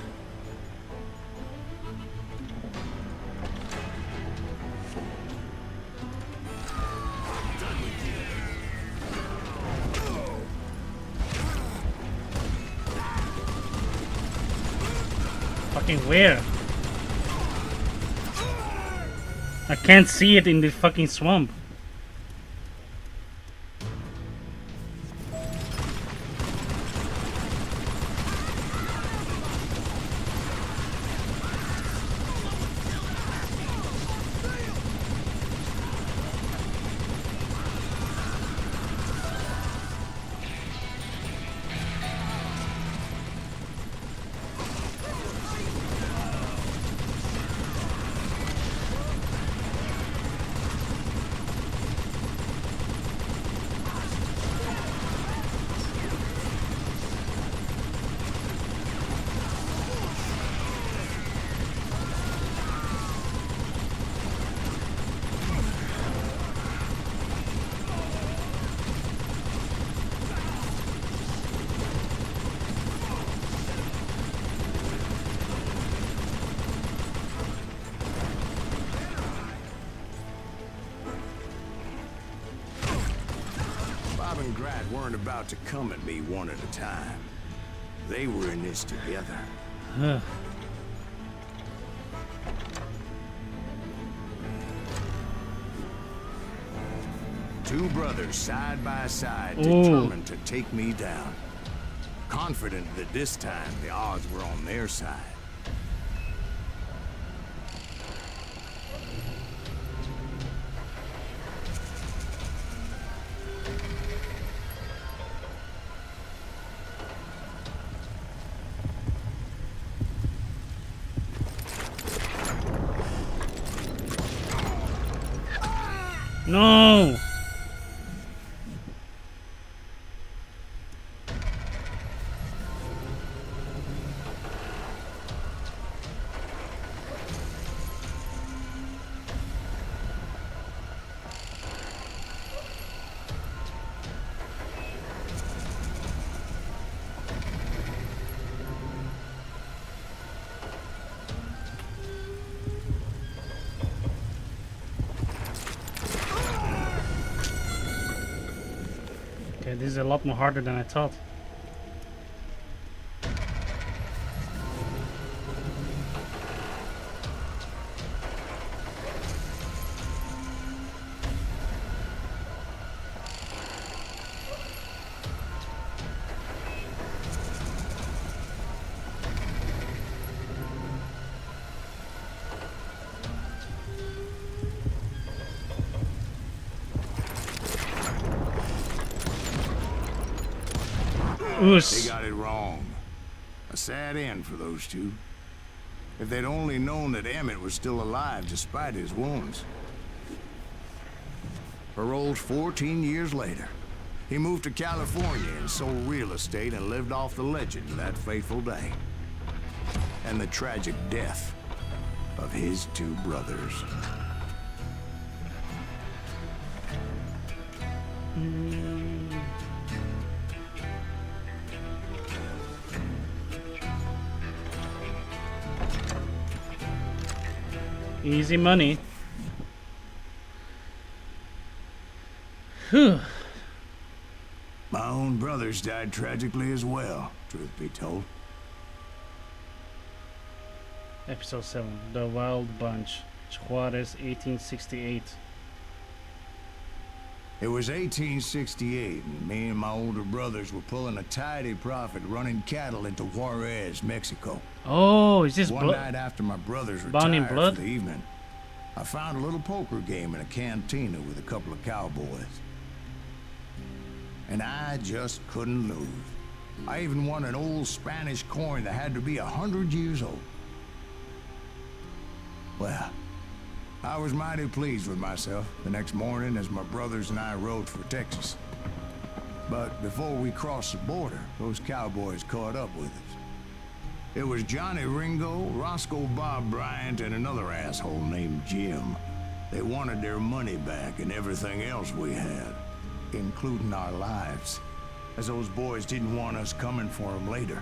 Fucking where? I can't see it in the fucking swamp. Bob and Grat weren't about to come at me one at a time. They were in this together. Ugh. Two brothers side by side, Ooh. determined to take me down. Confident that this time the odds were on their side. No! Okay, this is a lot more harder than I thought. They Oos. got it wrong. A sad end for those two. If they'd only known that Emmett was still alive despite his wounds. Paroled 14 years later, he moved to California and sold real estate and lived off the legend of that fateful day. And the tragic death of his two brothers. Easy money. Whew. My own brothers died tragically as well, truth be told. Episode 7. The Wild Bunch. Juarez, 1868. It was 1868, and me and my older brothers were pulling a tidy profit running cattle into Juarez, Mexico. Oh, is this One blood? night after my brothers Bound in retired blood? for the evening, I found a little poker game in a cantina with a couple of cowboys. And I just couldn't lose. I even won an old Spanish coin that had to be 100 years old. Well, I was mighty pleased with myself the next morning as my brothers and I rode for Texas. But before we crossed the border, those cowboys caught up with us. It was Johnny Ringo, Roscoe Bob Bryant, and another asshole named Jim. They wanted their money back and everything else we had, including our lives, as those boys didn't want us coming for them later.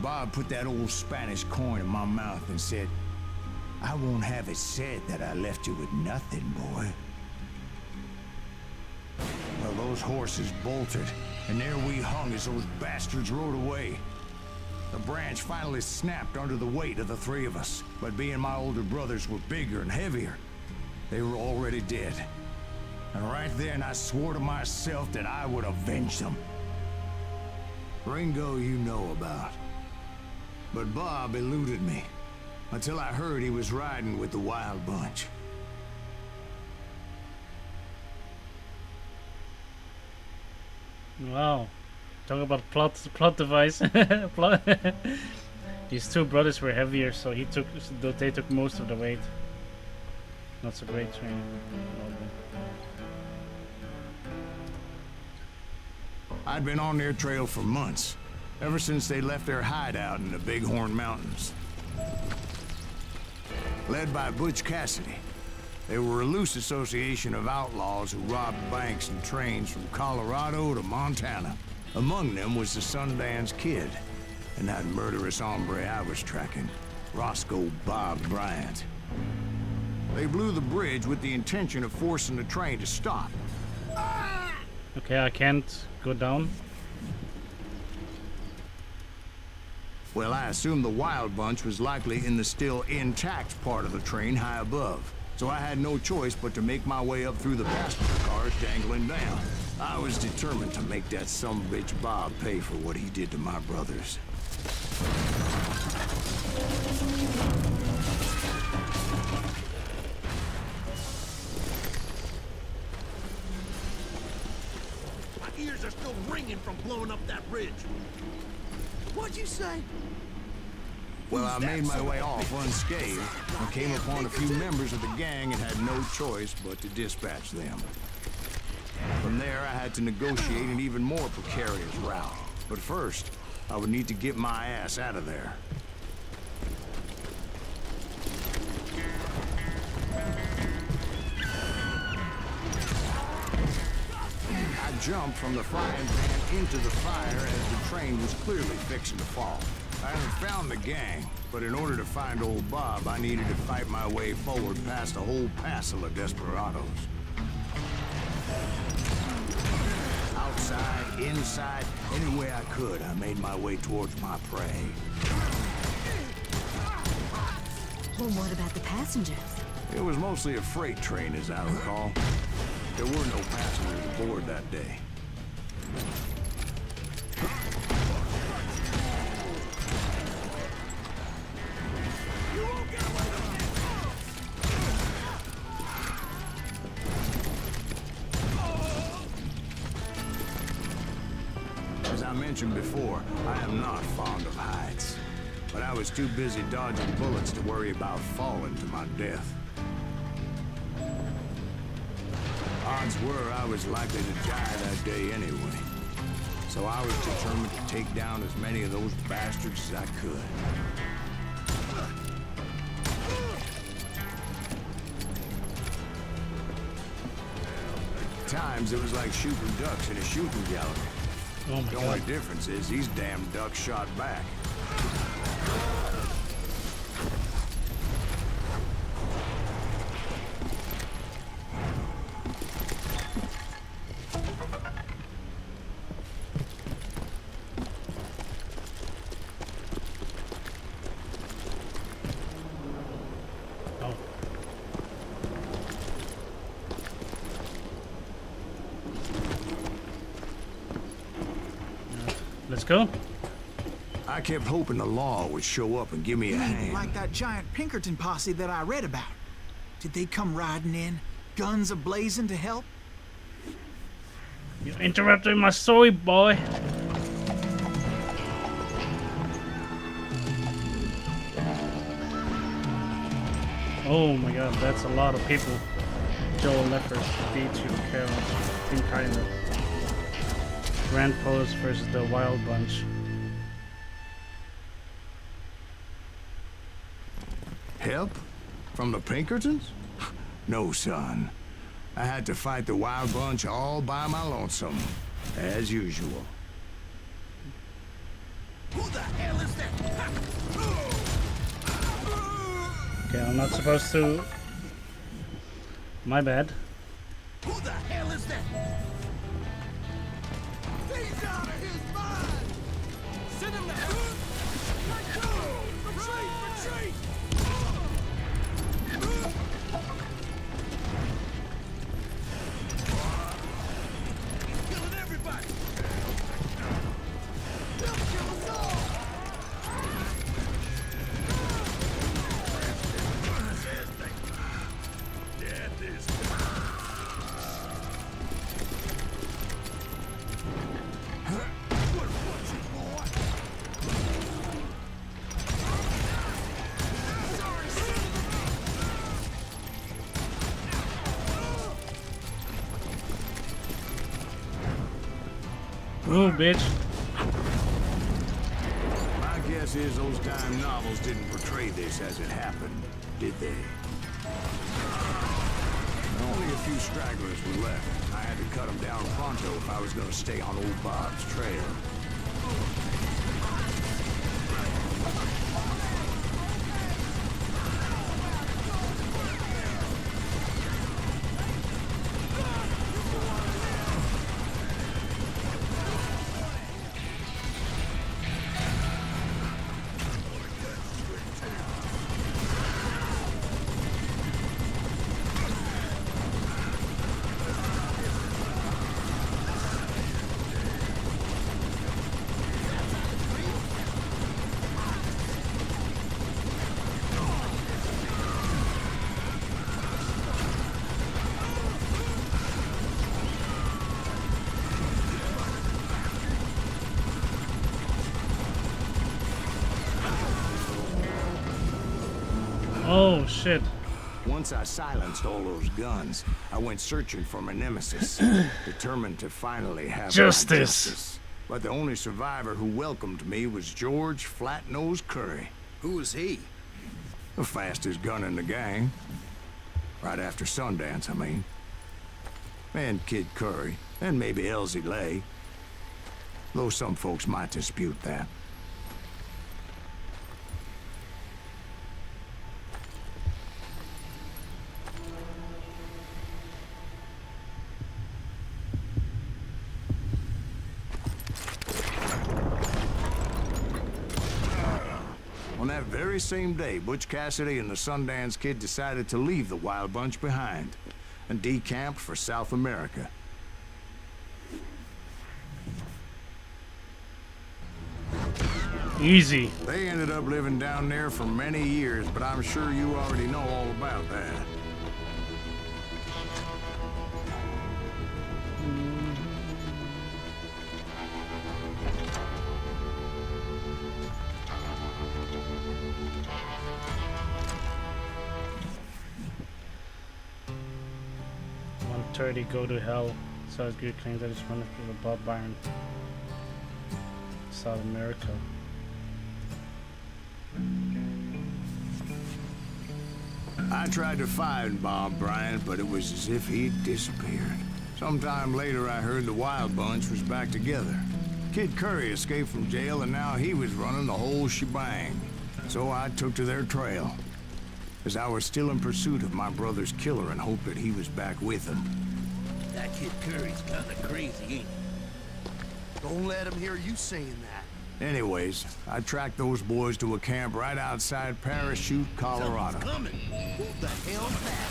Bob put that old Spanish coin in my mouth and said, "I won't have it said that I left you with nothing, boy." Well, those horses bolted, and there we hung as those bastards rode away. The branch finally snapped under the weight of the three of us, but being my older brothers were bigger and heavier, they were already dead. And right then I swore to myself that I would avenge them. Ringo you know about. But Bob eluded me, until I heard he was riding with the Wild Bunch. Wow. Talk about plot device. Plot. His two brothers were heavier, so they took most of the weight. Not so great training. I'd been on their trail for months, ever since they left their hideout in the Bighorn Mountains. Led by Butch Cassidy, they were a loose association of outlaws who robbed banks and trains from Colorado to Montana. Among them was the Sundance Kid, and that murderous hombre I was tracking, Roscoe Bob Bryant. They blew the bridge with the intention of forcing the train to stop. Okay, I can't go down. Well, I assumed the Wild Bunch was likely in the still intact part of the train high above. So I had no choice but to make my way up through the passenger cars dangling down. I was determined to make that sumbitch Bob pay for what he did to my brothers. My ears are still ringing from blowing up that ridge. What'd you say? Well, I made my way off unscathed and came upon a few members of the gang and had no choice but to dispatch them. From there, I had to negotiate an even more precarious route. But first, I would need to get my ass out of there. I jumped from the frying pan into the fire as the train was clearly fixing to fall. I had found the gang, but in order to find old Bob, I needed to fight my way forward past a whole passel of desperados. Outside, inside, any way I could, I made my way towards my prey. Well, what about the passengers? It was mostly a freight train, as I recall. There were no passengers aboard that day. As I mentioned before, I am not fond of heights. but I was too busy dodging bullets to worry about falling to my death. Odds were I was likely to die that day anyway, so I was determined to take down as many of those bastards as I could. At times, it was like shooting ducks in a shooting gallery. Oh my The god. only difference is these damn ducks shot back. Oh. Let's go. I kept hoping the law would show up and give me a Maybe hand. like that giant Pinkerton posse that I read about. Did they come riding in, guns a-blazing to help? You interrupted my story, boy. Oh my god, that's a lot of people. Joel Leffers, D2, Carol, Tim Kiner. Grand Post versus the Wild Bunch. Help? From the Pinkertons? No, son. I had to fight the Wild Bunch all by my lonesome, as usual. Who the hell is that? Okay, I'm not supposed to. My bad. Who the hell is that? He's out of his mind! Send him down! Let go! Retreat! Retreat! Killing everybody! They'll kill us all! Death is Ooh, bitch. My guess is those dime novels didn't portray this as it happened, did they? Only a few stragglers were left. I had to cut them down pronto if I was going to stay on old Bob's trail. Oh shit. Once I silenced all those guns, I went searching for my nemesis, determined to finally have my Justice. But the only survivor who welcomed me was George Flat-Nosed Curry, Who was he? the fastest gun in the gang. Right after Sundance, I mean. And Kid Curry, and maybe Elsie Lay. Though some folks might dispute that. On that very same day, Butch Cassidy and the Sundance Kid decided to leave the Wild Bunch behind and decamped for South America. Easy. They ended up living down there for many years, but I'm sure you already know all about that. authority go to hell. Silas Greaves claims that it's one of the Bob Byron, South America. I tried to find Bob Bryant, but it was as if he'd disappeared. Sometime later, I heard the Wild Bunch was back together. Kid Curry escaped from jail, and now he was running the whole shebang. So I took to their trail, as I was still in pursuit of my brother's killer and hoped that he was back with him. That Kid Curry's kinda crazy, ain't he? Don't let him hear you saying that. Anyways, I tracked those boys to a camp right outside Parachute, Colorado. Coming. Who the hell's that?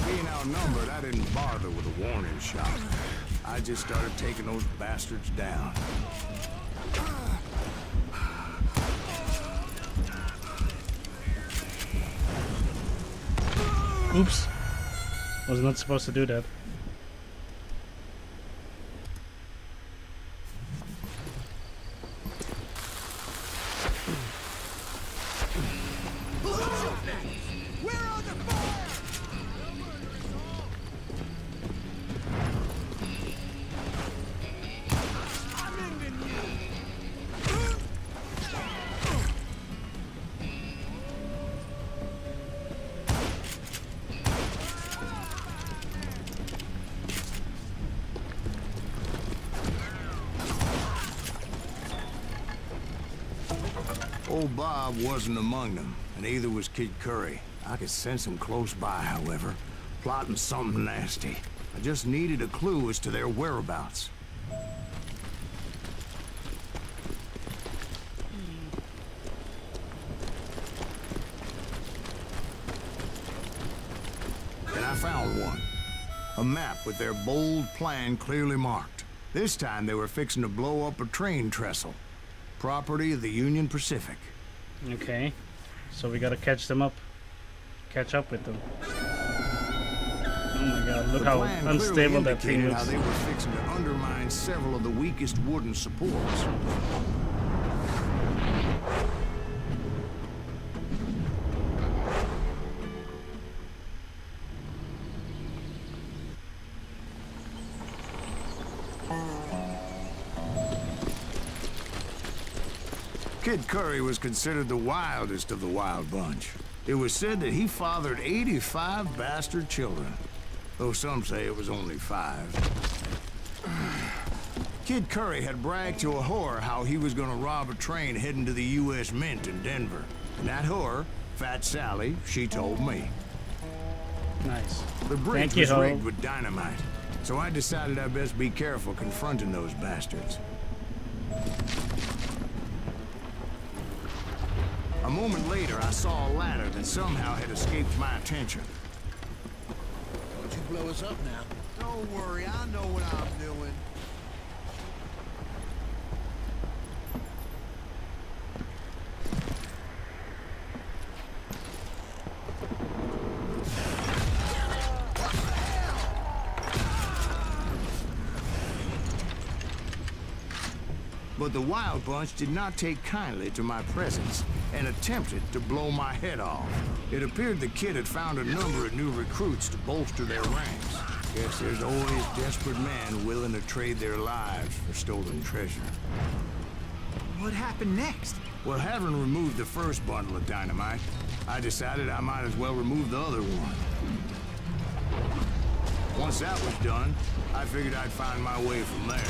Being outnumbered, I didn't bother with a warning shot. I just started taking those bastards down. Oops. Was not supposed to do that. We're under fire! I'm ending you! Old Bob wasn't among them, and neither was Kid Curry. I could sense him close by, however, plotting something nasty. I just needed a clue as to their whereabouts. And I found one. A map with their bold plan clearly marked. This time they were fixing to blow up a train trestle. Property of the Union Pacific. Okay. So we gotta catch them up. Catch up with them. Oh my god, look The how plan unstable clearly that thing indicated how looks. they were fixing to undermine several of the weakest wooden supports. Kid Curry was considered the wildest of the Wild Bunch. It was said that he fathered 85 bastard children, though some say it was only 5. Kid Curry had bragged to a whore how he was gonna rob a train heading to the U.S. Mint in Denver. And that whore, Fat Sally, she told me. Nice. The bridge Thank you, was Ho. rigged with dynamite, so I decided I'd best be careful confronting those bastards. A moment later, I saw a ladder that somehow had escaped my attention. Don't you blow us up now. Don't worry, I know what I'm doing. But the Wild Bunch did not take kindly to my presence and attempted to blow my head off. It appeared the kid had found a number of new recruits to bolster their ranks. Guess there's always desperate men willing to trade their lives for stolen treasure. What happened next? Well, having removed the first bundle of dynamite, I decided I might as well remove the other one. Once that was done, I figured I'd find my way from there.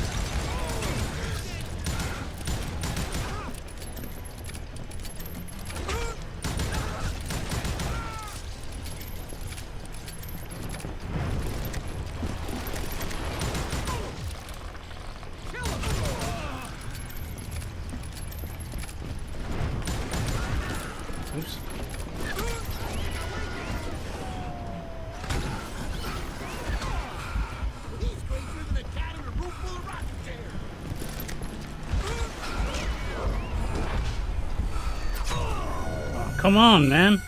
Oops. He's crazier than a cat in a room full of rocking chairs. Oh, Come on, man.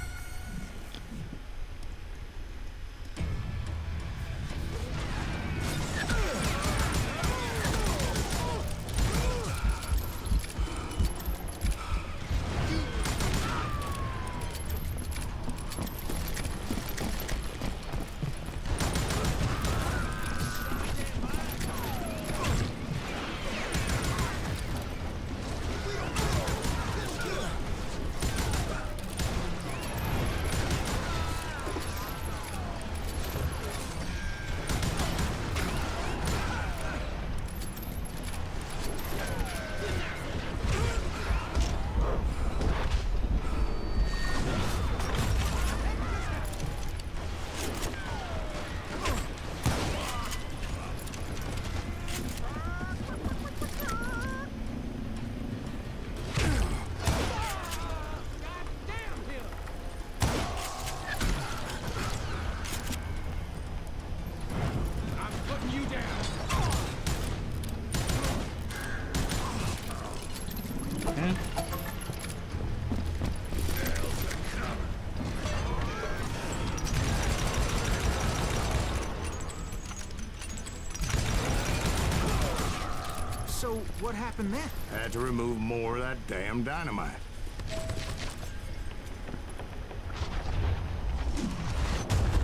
So, what happened then? Had to remove more of that damn dynamite.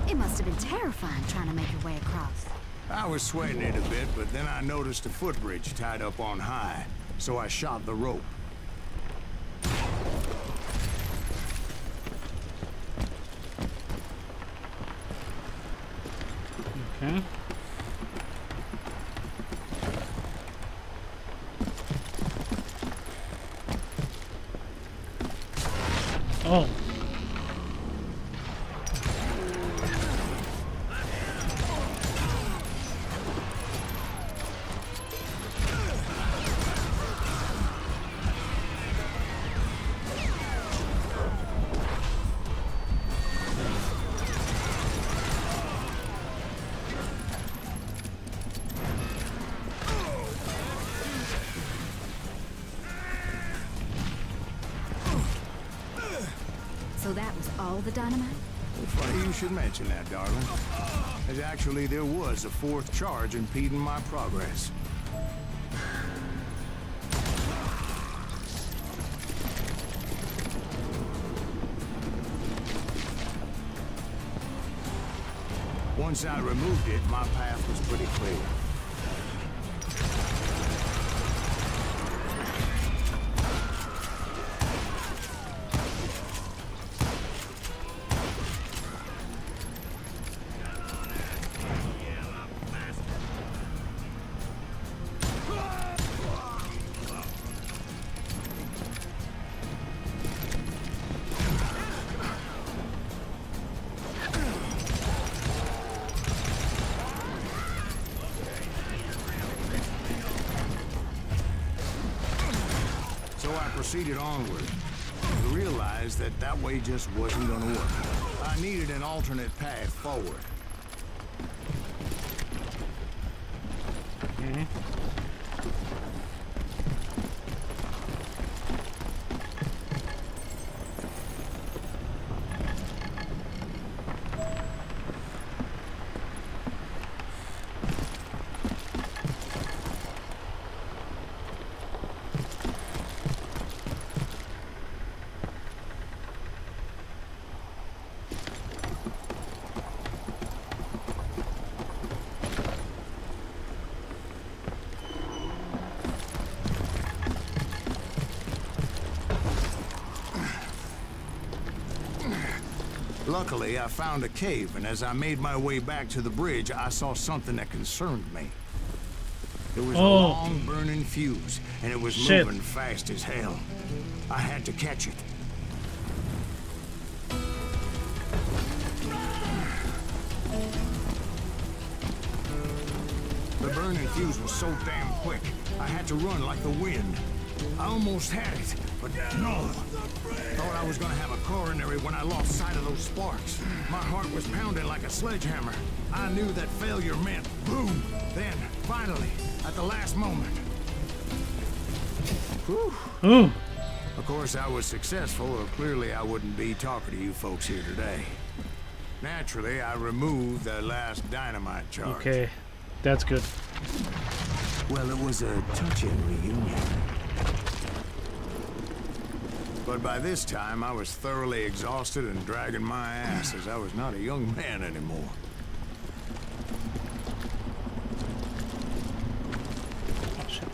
It must have been terrifying trying to make your way across. I was sweating it a bit, but then I noticed a footbridge tied up on high, so I shot the rope. Okay. Oh. So that was all the dynamite? Funny you should mention that, darling. As actually, there was a fourth charge impeding my progress. Once I removed it, my path was pretty clear. So I proceeded onward, to realize that that way just wasn't gonna work. I needed an alternate path forward. Luckily, I found a cave, and as I made my way back to the bridge, I saw something that concerned me. There was a long burning fuse, and it was moving fast as hell. I had to catch it. The burning fuse was so damn quick, I had to run like the wind. I almost had it, but no. Thought I was gonna have a coronary when I lost sight of those sparks. My heart was pounding like a sledgehammer. I knew that failure meant boom. Then, finally, at the last moment. Whew. Ooh. Of course, I was successful, or clearly I wouldn't be talking to you folks here today. Naturally, I removed that last dynamite charge. Okay, that's good. Well, it was a touching reunion. But by this time, I was thoroughly exhausted and dragging my ass, as I was not a young man anymore. Oh, shit.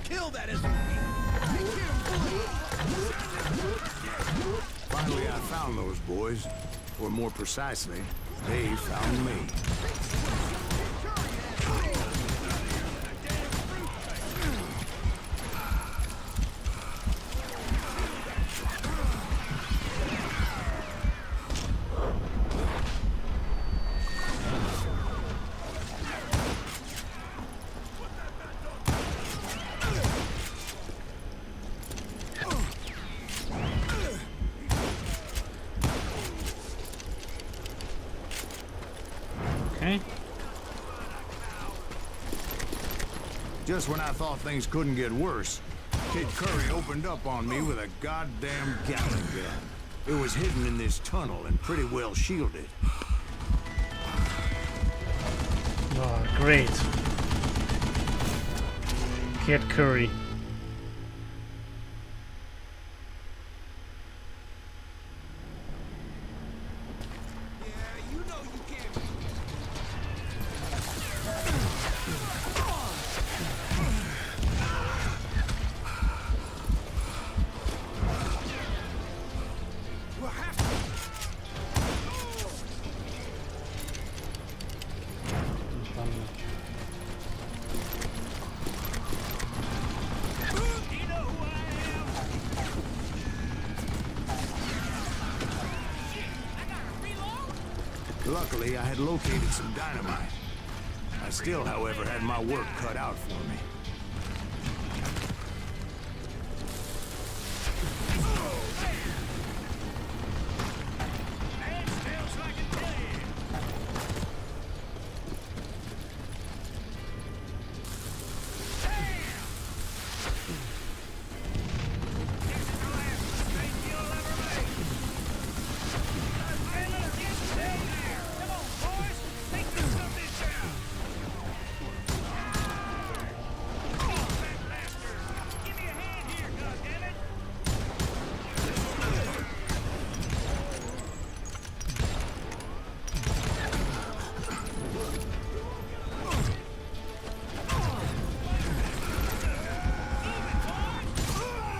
Kill that SUV! Finally, I found those boys. Or more precisely, they found me. Okay. Just when I thought things couldn't get worse, Kid Curry opened up on me with a goddamn Gatling gun. It was hidden in this tunnel and pretty well shielded. Oh, great. Kid Curry. Luckily, I had located some dynamite. I still, however, had my work cut out for me.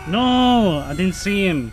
No, I didn't see him.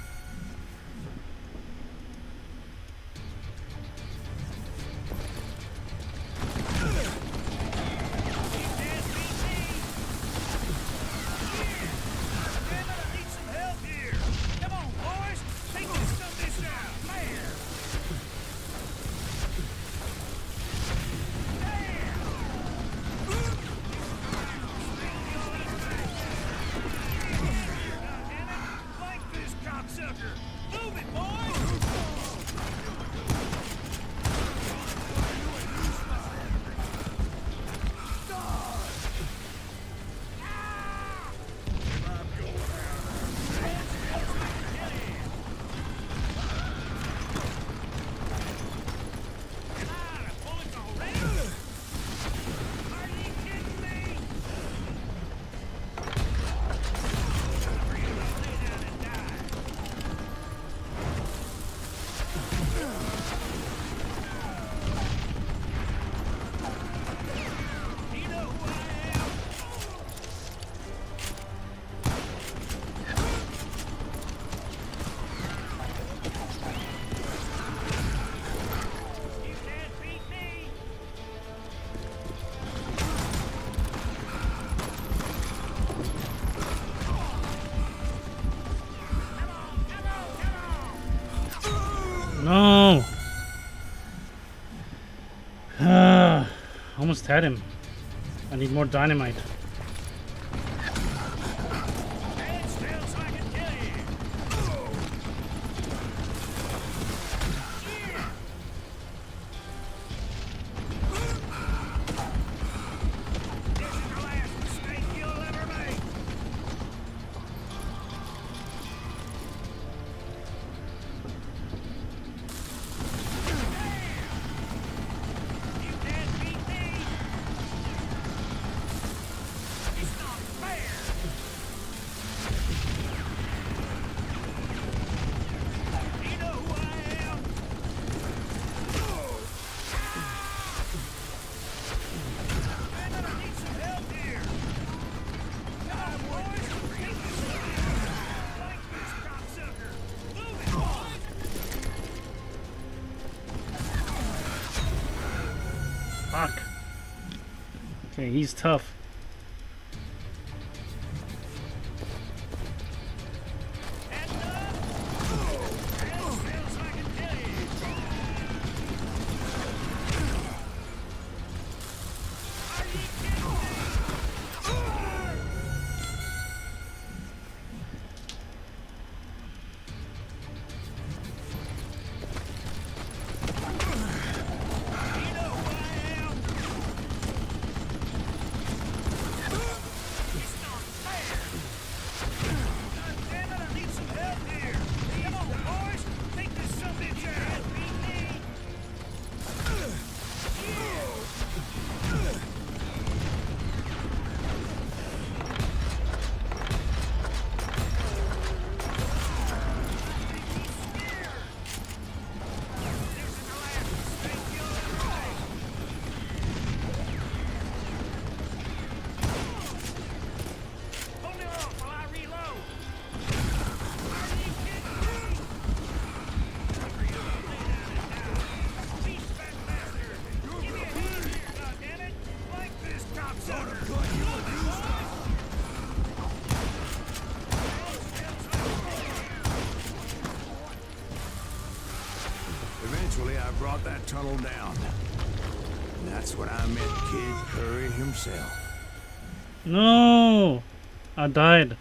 No. Almost had him. I need more dynamite. Okay, he's tough. Eventually, I brought that tunnel down. And that's when I met Kid Curry himself. No! I died.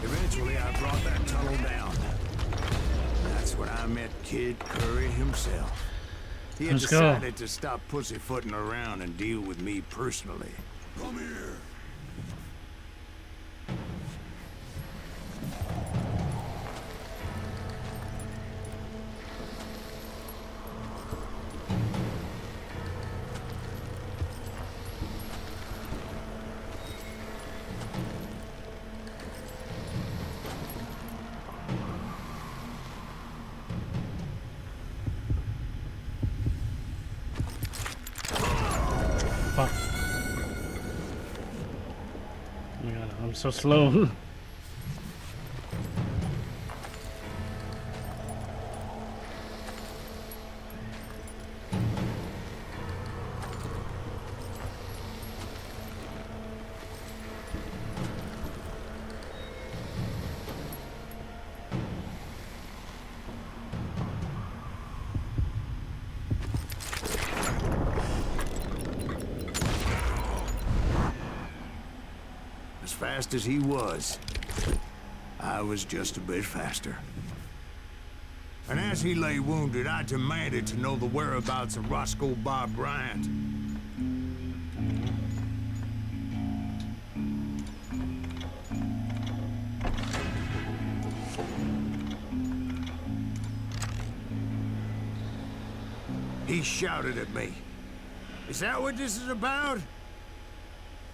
Eventually, I brought that tunnel down. That's when I met Kid Curry himself. He had Let's go. decided to stop pussyfooting around and deal with me personally. Come here. Fuck. Oh my god, I'm so slow. As fast as he was, I was just a bit faster. And as he lay wounded, I demanded to know the whereabouts of Roscoe Bob Bryant. He shouted at me. Is that what this is about?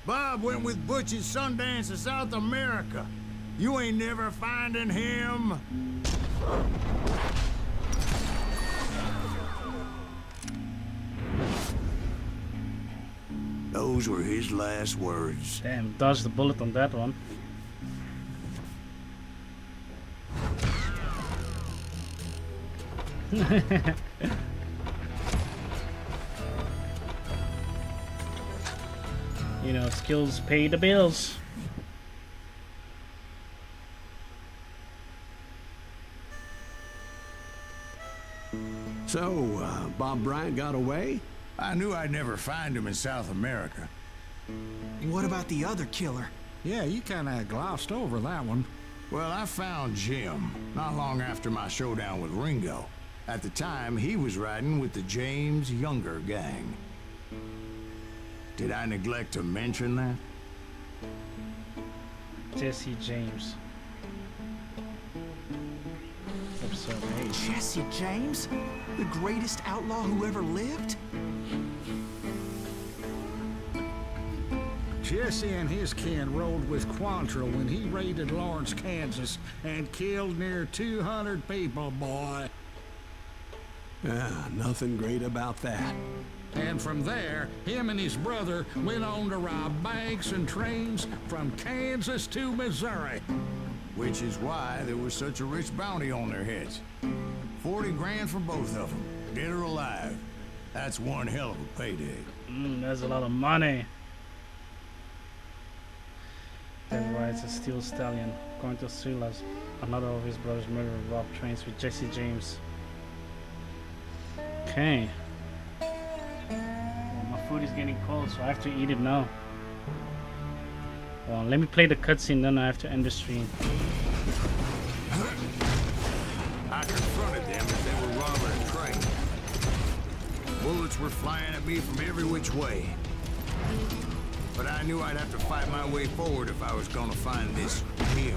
Bob went with Butch's Sundance to South America. You ain't never finding him. Those were his last words. Damn, dodged the bullet on that one. You know, skills pay the bills. So, Bob Bryant got away? I knew I'd never find him in South America. What about the other killer? Yeah, you kinda glossed over that one. Well, I found Jim not long after my showdown with Ringo. At the time, he was riding with the James Younger gang. Did I neglect to mention that? Jesse James. Episode 8. Jesse James? The greatest outlaw who ever lived? Jesse and his kin rode with Quantrill when he raided Lawrence, Kansas, and killed near 200 people, boy. Nothing great about that. And from there, him and his brother went on to rob banks and trains from Kansas to Missouri. Which is why there was such a rich bounty on their heads. 40 grand for both of them, dead or alive. That's one hell of a payday. That's a lot of money. That rides a steel stallion. Going to Silas, another of his brother's murderer, robbed trains with Jesse James. Okay. Well, my food is getting cold, so I have to eat it now. Well, let me play the cutscene, then I have to end the stream. I confronted them as they were robbing a train. Bullets were flying at me from every which way. But I knew I'd have to fight my way forward if I was gonna find this him.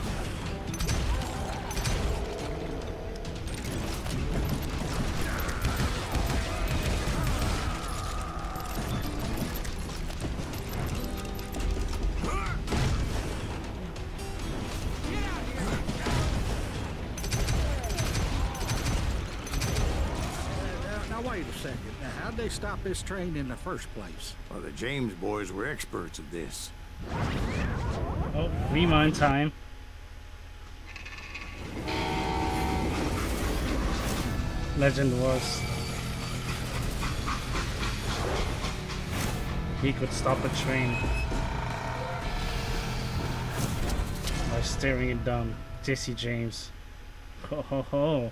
Now wait a second. Now, how'd they stop this train in the first place? Well, the James boys were experts at this. Oh, rewind time. Legend was he could stop a train by staring it down. Jesse James. Ho ho ho.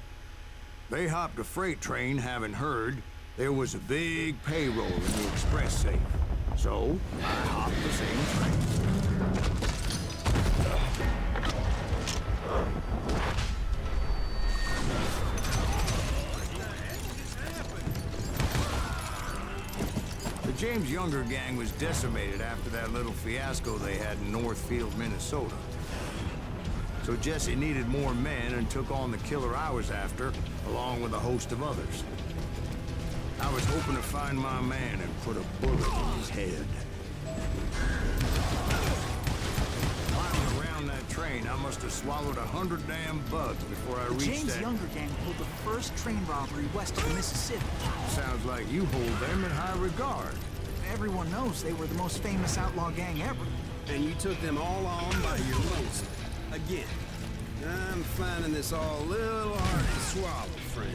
They hopped a freight train having heard there was a big payroll in the express safe. So, I hopped the same train. The James Younger gang was decimated after that little fiasco they had in Northfield, Minnesota. So Jesse needed more men and took on the killer I was after, along with a host of others. I was hoping to find my man and put a bullet in his head. While around that train, I must have swallowed 100 damn bugs before I reached James that. Younger gang pulled the first train robbery west of the Mississippi. Sounds like you hold them in high regard. Everyone knows they were the most famous outlaw gang ever. And you took them all on by your lonesome. Again. I'm finding this all a little hard to swallow, friend.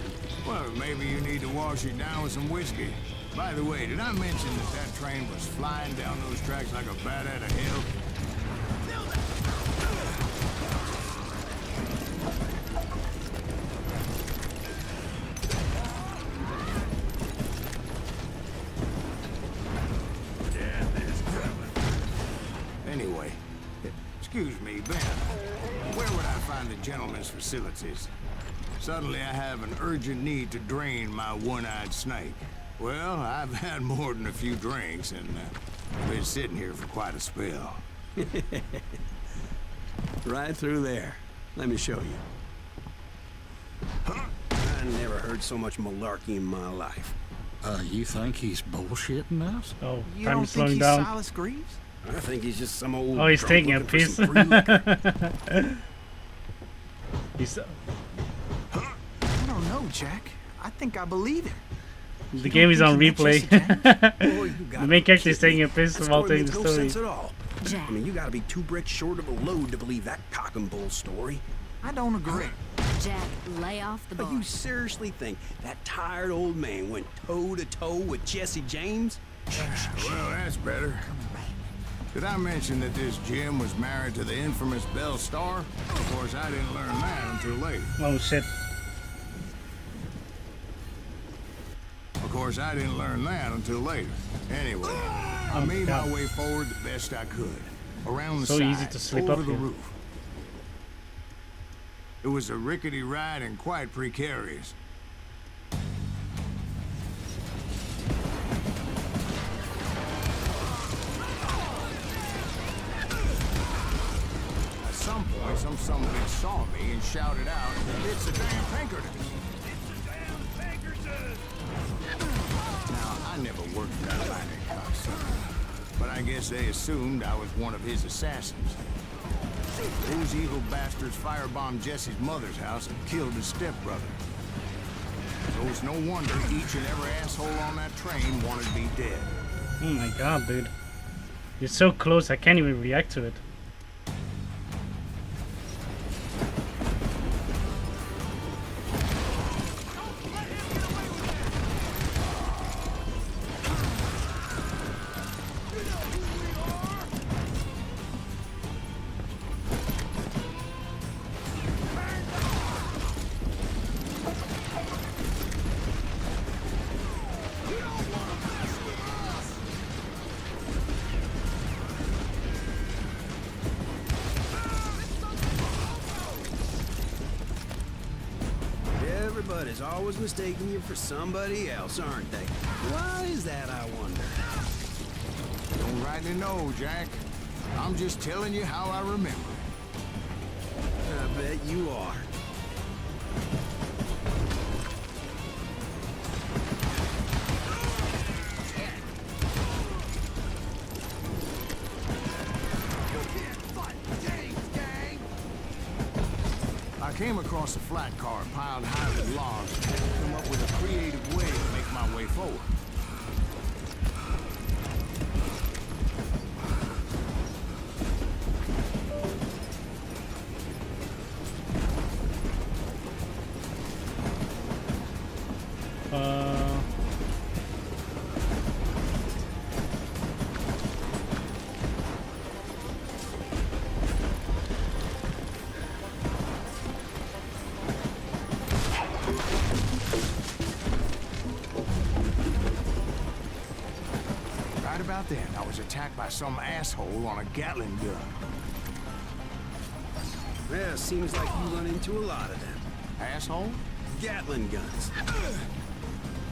Well, maybe you need to wash it down with some whiskey. By the way, did I mention that that train was flying down those tracks like a bat out of hell? Anyway, excuse me, Ben. Where would I find the gentleman's facilities? Suddenly I have an urgent need to drain my one-eyed snake. Well, I've had more than a few drinks and been sitting here for quite a spell. Right through there. Let me show you. I never heard so much malarkey in my life. You think he's bullshitting us? Oh, You time don't is think slowing he's down. Silas Greaves? I think he's just some old. Oh, he's drunk taking a looking for piss. some free liquor. He's, I don't know, Jack. I think I believe it. the game is on replay. Boy, you The gotta main be character is kidding taking me. a piss That while story telling the makes no story. sense at all. Jack. I mean, you gotta be 2 bricks short of a load to believe that cock and bull story. I don't agree. Jack, lay off the But bar. you seriously think that tired old man went toe-to-toe with Jesse James? Well, that's better. Did I mention that this Jim was married to the infamous Belle Starr? Of course, I didn't learn that until later. Oh shit. Of course, I didn't learn that until later. Anyway, I made my way forward the best I could. Around the So side, easy to slip over up the here. roof. It was a rickety ride and quite precarious. At some point, some son of a bitch saw me and shouted out, "It's a damn Pinkerton!" Now, I never worked for that Latin cocksucker, but I guess they assumed I was one of his assassins. Those evil bastards firebombed Jesse's mother's house and killed his stepbrother. So it's no wonder each and every asshole on that train wanted me dead. Oh my god, dude. You're so close, I can't even react to it. Everybody's always mistaking you for somebody else, aren't they? Why is that, I wonder? Don't rightly know, Jack. I'm just telling you how I remember. I bet you are. I came across a flat car piled high with logs and had to come up with a creative way to make my way forward. Uh, Right about then, I was attacked by some asshole on a Gatling gun. Yeah, seems like you run into a lot of them. Asshole? Gatling guns.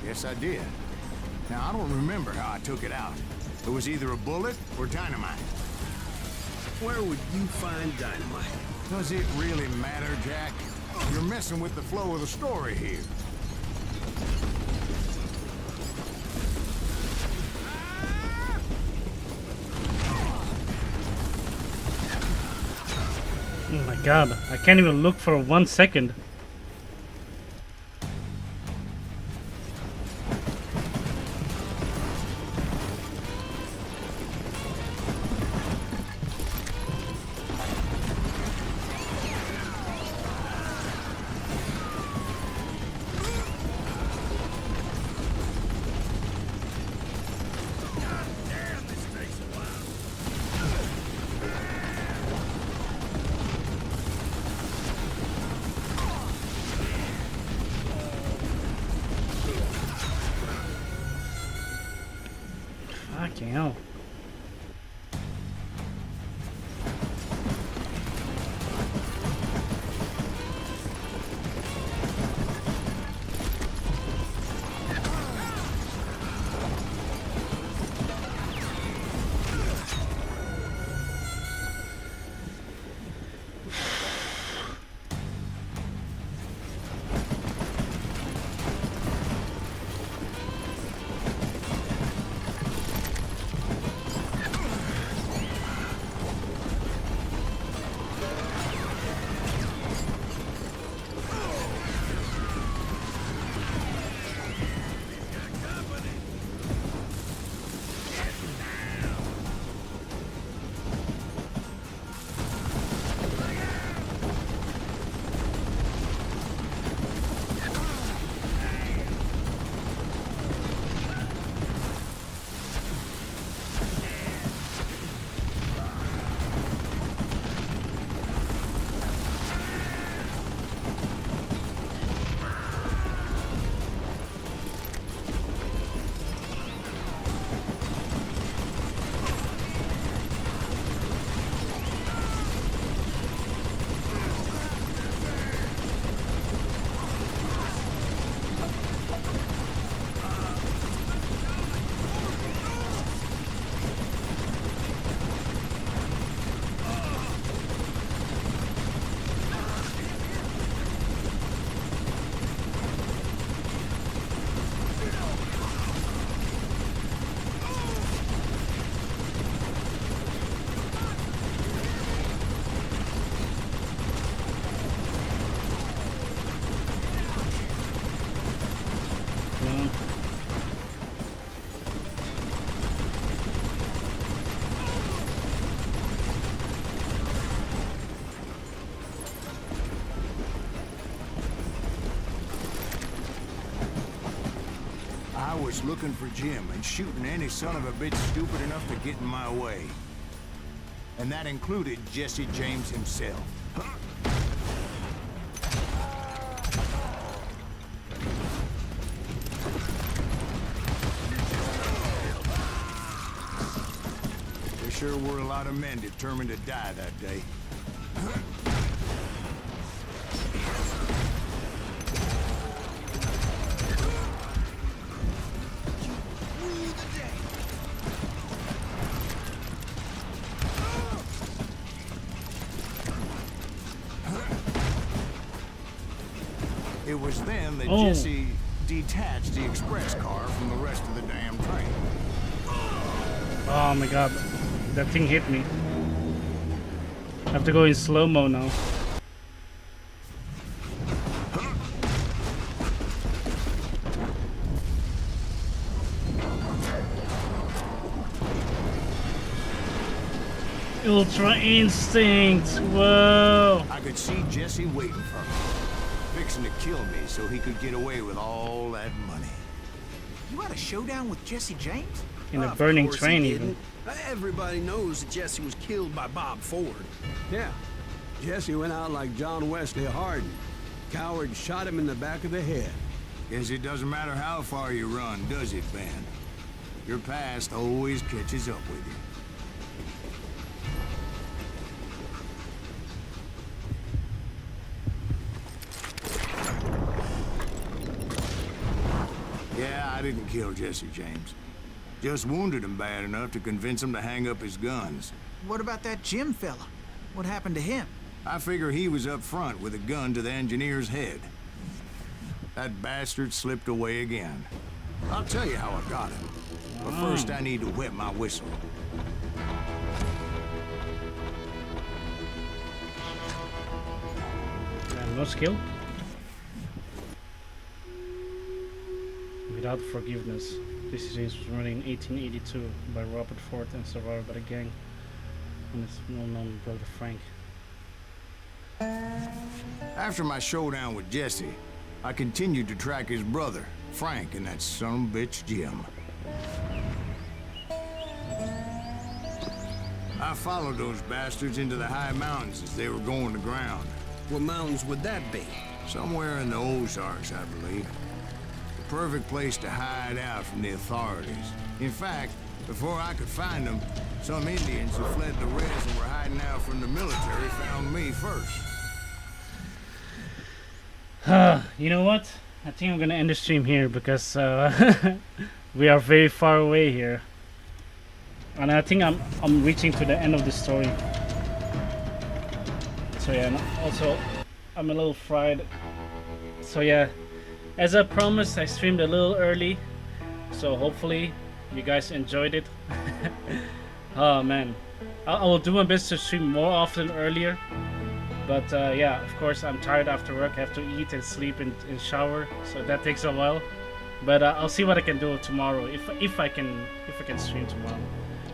Yes, I did. Now, I don't remember how I took it out. It was either a bullet or dynamite. Where would you find dynamite? Does it really matter, Jack? You're messing with the flow of the story here. oh my god, I can't even look for 1 second. Fucking hell. I was looking for Jim and shooting any son of a bitch stupid enough to get in my way. And that included Jesse James himself. There sure were a lot of men determined to die that day. It was then that Jesse detached the express car from the rest of the damn train. Oh my god, that thing hit me. I have to go in slow-mo now. Ultra Instinct, whoa! I could see Jesse waiting for me, fixing to kill me so he could get away with all that money. You had a showdown with Jesse James? In a Of burning course he train didn't. even. Everybody knows that Jesse was killed by Bob Ford. Yeah. Jesse went out like John Wesley Hardin. Coward shot him in the back of the head. Guess it doesn't matter how far you run, does it, Ben? Your past always catches up with you. Yeah, I didn't kill Jesse James. Just wounded him bad enough to convince him to hang up his guns. What about that Jim fella? What happened to him? I figure he was up front with a gun to the engineer's head. That bastard slipped away again. I'll tell you how I got him. But first I need to wet my whistle. No skill. Without Forgiveness. This series was written in 1882 by Robert Ford and survived by the gang and his well-known brother Frank. After my showdown with Jesse, I continued to track his brother, Frank, and that son of a bitch, Jim. I followed those bastards into the high mountains as they were going to ground. What mountains would that be? Somewhere in the Ozarks, I believe. The perfect place to hide out from the authorities. In fact, before I could find them, some Indians who fled the res and were hiding out from the military found me first. You know what? I think I'm gonna end the stream here because we are very far away here, and I think I'm reaching to the end of the story. So yeah, and also I'm a little fried. So yeah, as I promised, I streamed a little early, so hopefully you guys enjoyed it. Oh man, I will do my best to stream more often earlier. But yeah, of course I'm tired after work. I have to eat and sleep and shower, so that takes a while. But I'll see what I can do tomorrow if I can stream tomorrow.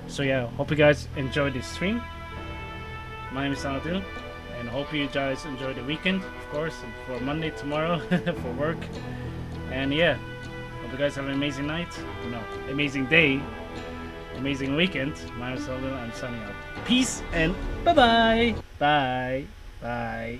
So yeah, hope you guys enjoyed this stream. My name is Sanadu, and hope you guys enjoy the weekend, of course, and for Monday tomorrow for work. And yeah, hope you guys have an amazing night. No, amazing day, amazing weekend. My name is Sanadu. I'm signing out. Peace and bye-bye. Bye. Bye.